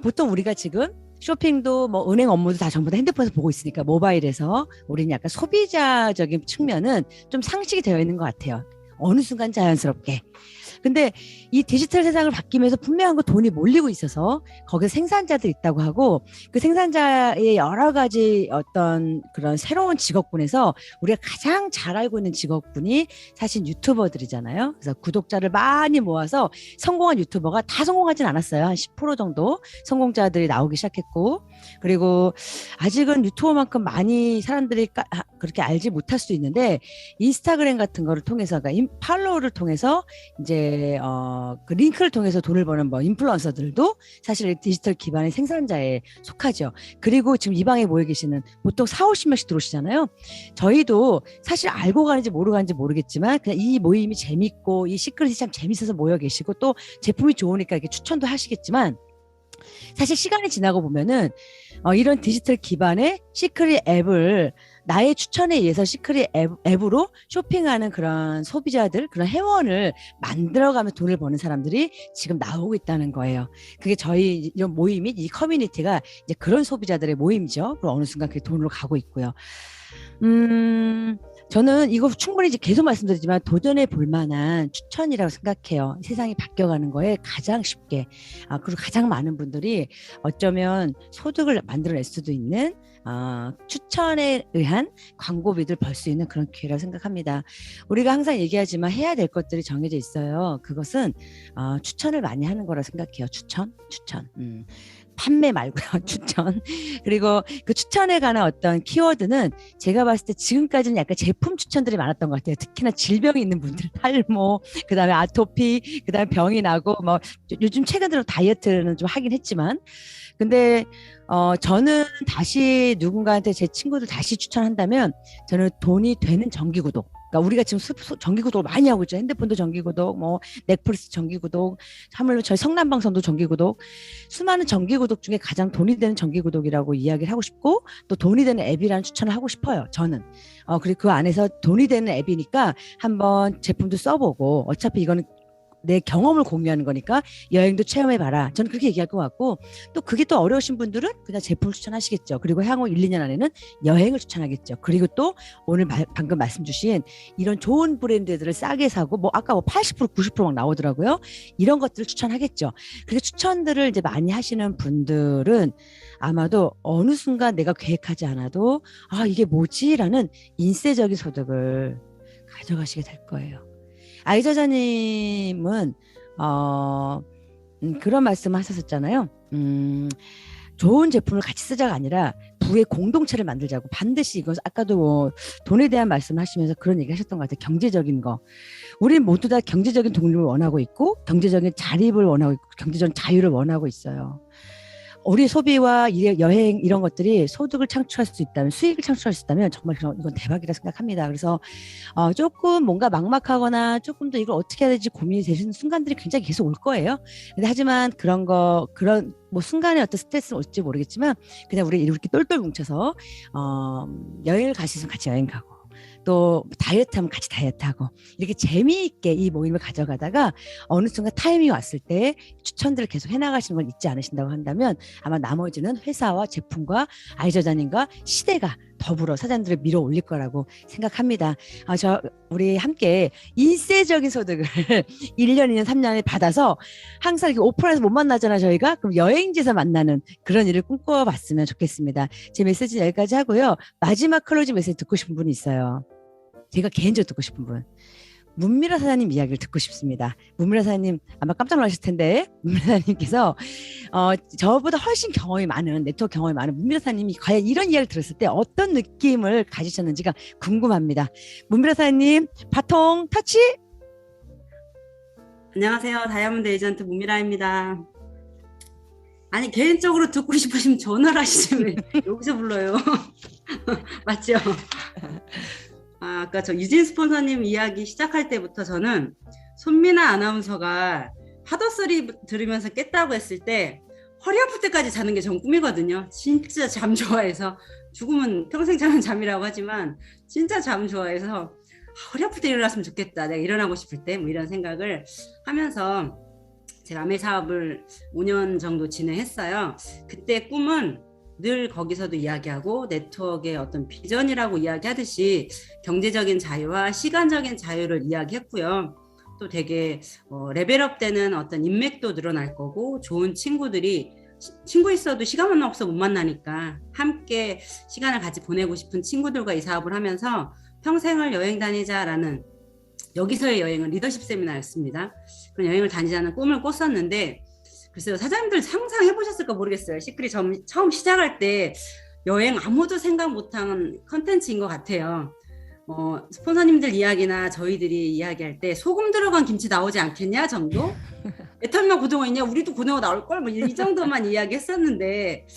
보통 우리가 지금 쇼핑도 뭐 은행 업무도 다 전부 다 핸드폰에서 보고 있으니까 모바일에서 우리는 약간 소비자적인 측면은 좀 상식이 되어 있는 것 같아요. 어느 순간 자연스럽게. 근데 이 디지털 세상을 바뀌면서 분명한 거 돈이 몰리고 있어서 거기에 생산자들이 있다고 하고 그 생산자의 여러 가지 어떤 그런 새로운 직업군에서 우리가 가장 잘 알고 있는 직업군이 사실 유튜버들이잖아요. 그래서 구독자를 많이 모아서 성공한 유튜버가 다 성공하진 않았어요. 한 10% 정도 성공자들이 나오기 시작했고 그리고 아직은 유튜버만큼 많이 사람들이 그렇게 알지 못할 수도 있는데 인스타그램 같은 거를 통해서 그러니까 팔로우를 통해서 이제 그 링크를 통해서 돈을 버는 뭐 인플루언서들도 사실 디지털 기반의 생산자에 속하죠. 그리고 지금 이 방에 모여 계시는 보통 40-50명씩 들어오시잖아요. 저희도 사실 알고 가는지 모르고 가는지 모르겠지만 그냥 이 모임이 재밌고 이 시크릿이 참 재밌어서 모여 계시고 또 제품이 좋으니까 이렇게 추천도 하시겠지만 사실 시간이 지나고 보면은 이런 디지털 기반의 시크릿 앱을 나의 추천에 의해서 시크릿 앱으로 쇼핑하는 그런 소비자들, 그런 회원을 만들어가면서 돈을 버는 사람들이 지금 나오고 있다는 거예요. 그게 저희 이런 모임이 이 커뮤니티가 이제 그런 소비자들의 모임이죠. 그럼 어느 순간 그게 돈으로 가고 있고요. 저는 이거 충분히 이제 계속 말씀드리지만 도전해 볼 만한 추천이라고 생각해요. 세상이 바뀌어가는 거에 가장 쉽게 그리고 가장 많은 분들이 어쩌면 소득을 만들어낼 수도 있는 추천에 의한 광고비들 벌 수 있는 그런 기회라고 생각합니다. 우리가 항상 얘기하지만 해야 될 것들이 정해져 있어요. 그것은 추천을 많이 하는 거라 생각해요. 추천. 판매 말고요. 추천. 그리고 그 추천에 관한 어떤 키워드는 제가 봤을 때 지금까지는 약간 제품 추천들이 많았던 것 같아요. 특히나 질병이 있는 분들, 탈모, 그다음에 아토피, 그다음에 병이 나고 뭐 요즘 최근 들어 다이어트는 좀 하긴 했지만 근데 저는 다시 누군가한테 제 친구들 다시 추천한다면 저는 돈이 되는 정기구독. 그러니까 우리가 지금 정기구독을 많이 하고 있죠. 핸드폰도 정기구독, 뭐 넷플릭스 정기구독, 하물며 저희 성남방송도 정기구독. 수많은 정기구독 중에 가장 돈이 되는 정기구독이라고 이야기를 하고 싶고 또 돈이 되는 앱이라는 추천을 하고 싶어요. 저는. 그리고 그 안에서 돈이 되는 앱이니까 한번 제품도 써보고 어차피 이거는 내 경험을 공유하는 거니까 여행도 체험해봐라. 저는 그렇게 얘기할 것 같고 또 그게 또 어려우신 분들은 그냥 제품을 추천하시겠죠. 그리고 향후 1, 2년 안에는 여행을 추천하겠죠. 그리고 또 오늘 방금 말씀 주신 이런 좋은 브랜드들을 싸게 사고 뭐 아까 뭐 80% 90% 막 나오더라고요. 이런 것들을 추천하겠죠. 그래서 추천들을 이제 많이 하시는 분들은 아마도 어느 순간 내가 계획하지 않아도 이게 뭐지? 라는 인세적인 소득을 가져가시게 될 거예요. 아이저자님은 그런 말씀을 하셨었잖아요. 좋은 제품을 같이 쓰자가 아니라 부의 공동체를 만들자고 반드시 이거 아까도 뭐 돈에 대한 말씀을 하시면서 그런 얘기 하셨던 것 같아요. 경제적인 거. 우리 모두 다 경제적인 독립을 원하고 있고 경제적인 자립을 원하고 있고 경제적인 자유를 원하고 있어요. 우리 소비와 여행 이런 것들이 소득을 창출할 수 있다면 수익을 창출할 수 있다면 정말 이건 대박이라 생각합니다. 그래서 조금 뭔가 막막하거나 조금 더 이걸 어떻게 해야 될지 고민이 되시는 순간들이 굉장히 계속 올 거예요. 근데 하지만 그런 뭐 순간에 어떤 스트레스는 올지 모르겠지만 그냥 우리 이렇게 똘똘 뭉쳐서 여행을 갈 수 있으면 같이 여행 가고 또 다이어트하면 같이 다이어트하고 이렇게 재미있게 이 모임을 가져가다가 어느 순간 타이밍이 왔을 때 추천들을 계속 해나가시는 걸 잊지 않으신다고 한다면 아마 나머지는 회사와 제품과 아이저자님과 시대가 더불어 사장들을 밀어 올릴 거라고 생각합니다. 우리 함께 일세적인 소득을 1년, 2년, 3년에 받아서 항상 이렇게 오프라인에서 못 만나잖아요, 저희가. 그럼 여행지에서 만나는 그런 일을 꿈꿔봤으면 좋겠습니다. 제 메시지는 여기까지 하고요. 마지막 클로징 메시지 듣고 싶은 분이 있어요. 제가 개인적으로 듣고 싶은 분. 문미라 사장님 이야기를 듣고 싶습니다. 문미라 사장님 아마 깜짝 놀라실 텐데 문미라 사장님께서 저보다 훨씬 경험이 많은 네트워크 경험이 많은 문미라 사장님이 과연 이런 이야기를 들었을 때 어떤 느낌을 가지셨는지가 궁금합니다. 문미라 사장님 바통 터치. 안녕하세요. 다이아몬드 에이전트 문미라입니다. 아니 개인적으로 듣고 싶으시면 전화를 하시지 왜 여기서 불러요. 맞죠? 아까 저 유진 스폰서님 이야기 시작할 때부터 저는 손미나 아나운서가 하더소리 들으면서 깼다고 했을 때 허리 아플 때까지 자는 게 전 꿈이거든요. 진짜 잠 좋아해서 죽으면 평생 자는 잠이라고 하지만 진짜 잠 좋아해서 허리 아플 때 일어났으면 좋겠다. 내가 일어나고 싶을 때 뭐 이런 생각을 하면서 제가 아메 사업을 5년 정도 진행했어요. 그때 꿈은 늘 거기서도 이야기하고 네트워크의 어떤 비전이라고 이야기하듯이 경제적인 자유와 시간적인 자유를 이야기했고요. 또 되게 레벨업 되는 어떤 인맥도 늘어날 거고 좋은 친구들이 친구 있어도 시간만 없어 못 만나니까 함께 시간을 같이 보내고 싶은 친구들과 이 사업을 하면서 평생을 여행 다니자라는 여기서의 여행은 리더십 세미나였습니다. 그런 여행을 다니자는 꿈을 꿨었는데 글쎄요, 사장님들 상상해 보셨을까 모르겠어요. 시크릿 처음 시작할 때 여행 아무도 생각 못한 컨텐츠인 것 같아요. 스폰서님들 이야기나 저희들이 이야기할 때 소금 들어간 김치 나오지 않겠냐 정도? 애터미만 고등어 있냐? 우리도 고등어 나올 걸? 뭐 이 정도만 이야기했었는데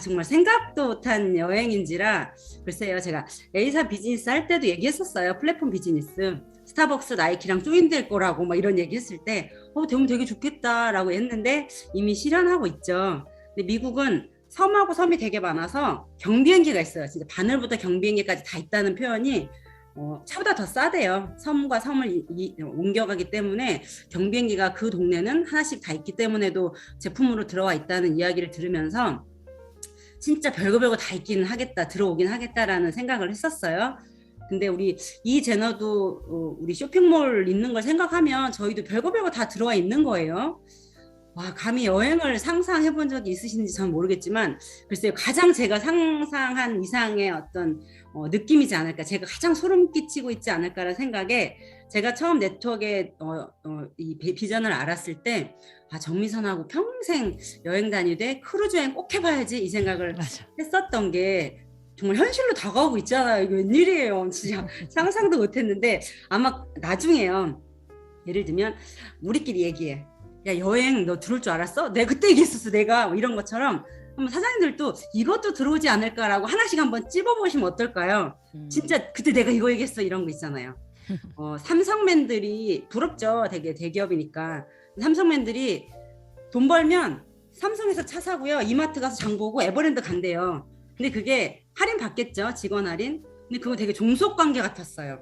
정말 생각도 못한 여행인지라 글쎄요, 제가 A사 비즈니스 할 때도 얘기했었어요. 플랫폼 비즈니스. 스타벅스 나이키랑 조인될 거라고 막 이런 얘기했을 때 되면 되게 좋겠다라고 했는데 이미 실현하고 있죠. 근데 미국은 섬하고 섬이 되게 많아서 경비행기가 있어요. 진짜 바늘부터 경비행기까지 다 있다는 표현이 차보다 더 싸대요. 섬과 섬을 옮겨가기 때문에 경비행기가 그 동네는 하나씩 다 있기 때문에도 제품으로 들어와 있다는 이야기를 들으면서 진짜 별거 다 있기는 하겠다, 들어오긴 하겠다라는 생각을 했었어요. 근데 우리 이 제너도 우리 쇼핑몰 있는 걸 생각하면 저희도 별거 다 들어와 있는 거예요. 감히 여행을 상상해 본 적이 있으신지 전 모르겠지만 글쎄요, 가장 제가 상상한 이상의 어떤 느낌이지 않을까, 제가 가장 소름 끼치고 있지 않을까라는 생각에 제가 처음 네트워크의 이 비전을 알았을 때 정미선하고 평생 여행 다니되 크루즈 여행 꼭 해봐야지 이 생각을 했었던 게 정말 현실로 다가오고 있잖아요. 이게 웬일이에요. 진짜 상상도 못했는데 아마 나중에요. 예를 들면 우리끼리 얘기해. 야, 여행 너 들어올 줄 알았어? 내가 그때 얘기했었어. 내가 뭐 이런 것처럼 한번 사장님들도 이것도 들어오지 않을까라고 하나씩 한번 찝어보시면 어떨까요? 진짜 그때 내가 이거 얘기했어 이런 거 있잖아요. 삼성맨들이 부럽죠. 되게 대기업이니까. 삼성맨들이 돈 벌면 삼성에서 차 사고요. 이마트 가서 장 보고 에버랜드 간대요. 근데 그게 할인 받겠죠. 직원 할인. 근데 그거 되게 종속관계 같았어요.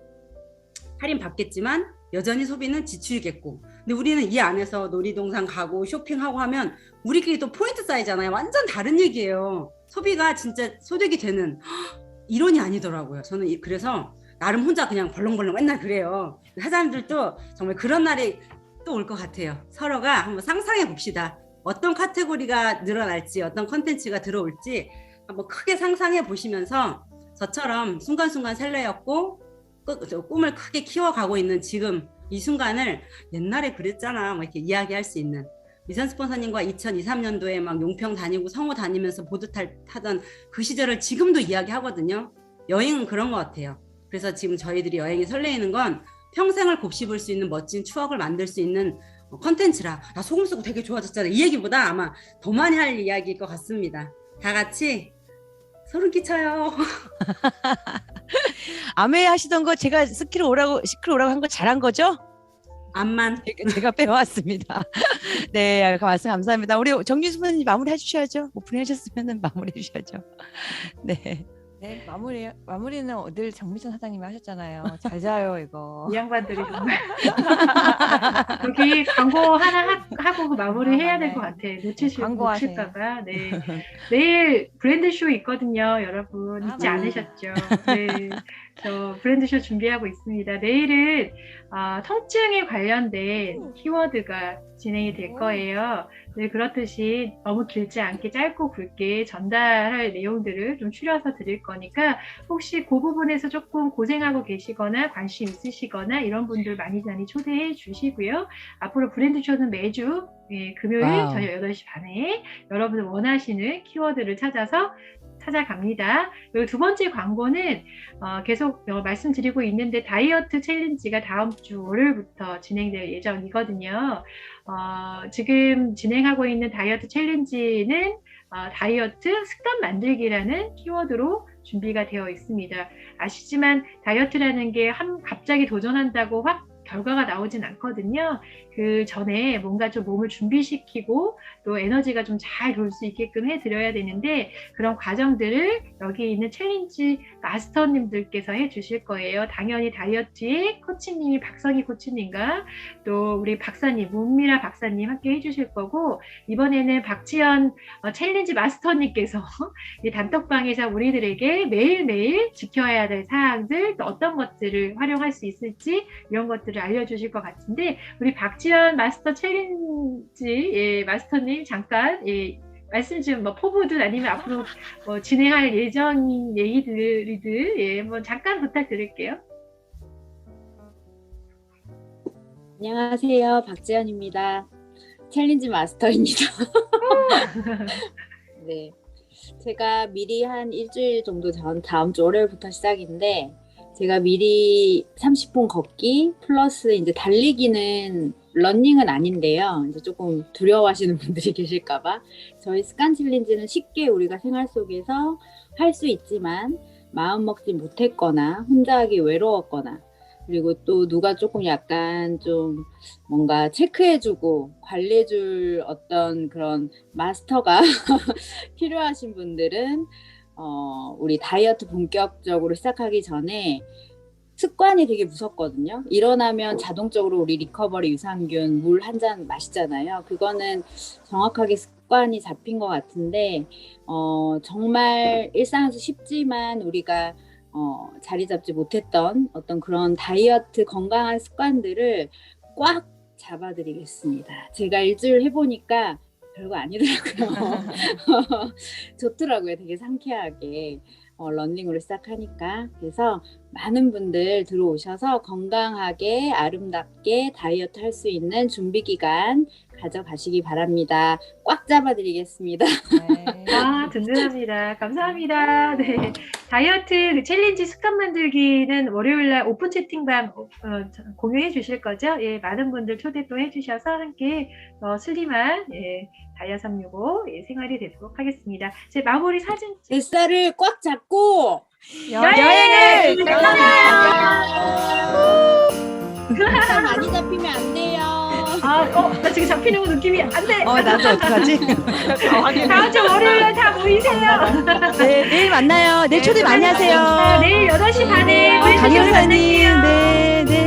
할인 받겠지만 여전히 소비는 지출이겠고. 근데 우리는 이 안에서 놀이동산 가고 쇼핑하고 하면 우리끼리 또 포인트 쌓이잖아요. 완전 다른 얘기예요. 소비가 진짜 소득이 되는 이론이 아니더라고요. 저는 그래서 나름 혼자 그냥 벌렁벌렁 맨날 그래요. 사장님들도 정말 그런 날이 또 올 것 같아요. 서로가 한번 상상해 봅시다. 어떤 카테고리가 늘어날지, 어떤 컨텐츠가 들어올지 한번 크게 상상해 보시면서 저처럼 순간순간 셀러였고 꿈을 크게 키워가고 있는 지금 이 순간을 옛날에 그랬잖아 뭐 이렇게 이야기할 수 있는 미선 스폰서님과 2023년도에 막 용평 다니고 성호 다니면서 보드 타던 그 시절을 지금도 이야기하거든요. 여행은 그런 것 같아요. 그래서 지금 저희들이 여행이 설레이는 건 평생을 곱씹을 수 있는 멋진 추억을 만들 수 있는 컨텐츠라. 나 소금 쓰고 되게 좋아졌잖아. 이 얘기보다 아마 더 많이 할 이야기일 것 같습니다. 다 같이 소름 끼쳐요. 아메 하시던 거 제가 시키러 오라고 한 거 잘한 거죠? 암만. 제가 빼왔습니다. 네, 말씀 감사합니다. 우리 정유수 선생님 마무리 해주셔야죠. 오프닝 하셨으면 마무리 해주셔야죠. 네. 네, 마무리는 늘 정미선 사장님이 하셨잖아요. 잘 자요 이거. 이 양반들이 정말 여기 광고 하나 하고 마무리 해야 될 것 같아. 광고하세요. 놓칠까봐. 네. 내일 브랜드 쇼 있거든요, 여러분 잊지 않으셨죠? 네, 저 브랜드 쇼 준비하고 있습니다. 내일은 통증에 관련된 키워드가 진행이 될 거예요. 네, 그렇듯이 너무 길지 않게 짧고 굵게 전달할 내용들을 좀 추려서 드릴 거니까 혹시 그 부분에서 조금 고생하고 계시거나 관심 있으시거나 이런 분들 많이 초대해 주시고요. 앞으로 브랜드쇼는 매주 금요일 와우. 저녁 8시 반에 여러분들 원하시는 키워드를 찾아갑니다. 그리고 두 번째 광고는 계속 말씀드리고 있는데 다이어트 챌린지가 다음 주 월요일부터 진행될 예정이거든요. 지금 진행하고 있는 다이어트 챌린지는 다이어트 습관 만들기라는 키워드로 준비가 되어 있습니다. 아시지만 다이어트라는 게 갑자기 도전한다고 확 결과가 나오진 않거든요. 그 전에 뭔가 좀 몸을 준비시키고 또 에너지가 좀 잘 돌 수 있게끔 해드려야 되는데 그런 과정들을 여기 있는 챌린지 마스터님들께서 해주실 거예요. 당연히 다이어트의 코치님이 박성희 코치님과 또 우리 박사님, 문미라 박사님 함께 해주실 거고 이번에는 박지연 챌린지 마스터님께서 이 단톡방에서 우리들에게 매일매일 지켜야 될 사항들 또 어떤 것들을 활용할 수 있을지 이런 것들을 알려주실 것 같은데 우리 박지연 마스터 챌린지 마스터님 잠깐 말씀 좀 포부든 아니면 앞으로 진행할 예정인 얘기들이든 한번 잠깐 부탁드릴게요. 안녕하세요. 박지연입니다. 챌린지 마스터입니다. 네. 제가 미리 한 일주일 정도 전 다음 주 월요일부터 시작인데 제가 미리 30분 걷기 플러스 이제 달리기는 러닝은 아닌데요. 이제 조금 두려워하시는 분들이 계실까봐 저희 습관 챌린지는 쉽게 우리가 생활 속에서 할 수 있지만 마음 먹지 못했거나 혼자 하기 외로웠거나 그리고 또 누가 조금 약간 좀 뭔가 체크해주고 관리해줄 어떤 그런 마스터가 필요하신 분들은 우리 다이어트 본격적으로 시작하기 전에 습관이 되게 무섭거든요. 일어나면 자동적으로 우리 리커버리 유산균 물 한 잔 마시잖아요. 그거는 정확하게 습관이 잡힌 것 같은데 정말 일상에서 쉽지만 우리가 자리 잡지 못했던 어떤 그런 다이어트 건강한 습관들을 꽉 잡아드리겠습니다. 제가 일주일 해보니까 별거 아니더라고요. 좋더라고요. 되게 상쾌하게 러닝으로 시작하니까. 그래서 많은 분들 들어오셔서 건강하게 아름답게 다이어트 할 수 있는 준비 기간 가져가시기 바랍니다. 꽉 잡아드리겠습니다. 네. 든든합니다. 감사합니다. 네. 다이어트 챌린지 습관 만들기는 월요일날 오픈 채팅방 공유해 주실 거죠? 예, 많은 분들 초대 또 해주셔서 함께 슬림한 다이아 365 생활이 되도록 하겠습니다. 제 마무리 사진 뱃살을 꽉 잡고 여행을 뱃살 많이 잡히면 안 돼요. 나 지금 잡히는 거 느낌이 안 돼. 나도 어떡하지? 다음 주 월요일날 다 모이세요. 네, 내일 만나요. 내일 초대 많이 하세요. 내일 8시 반에 강효사님, 네, 네.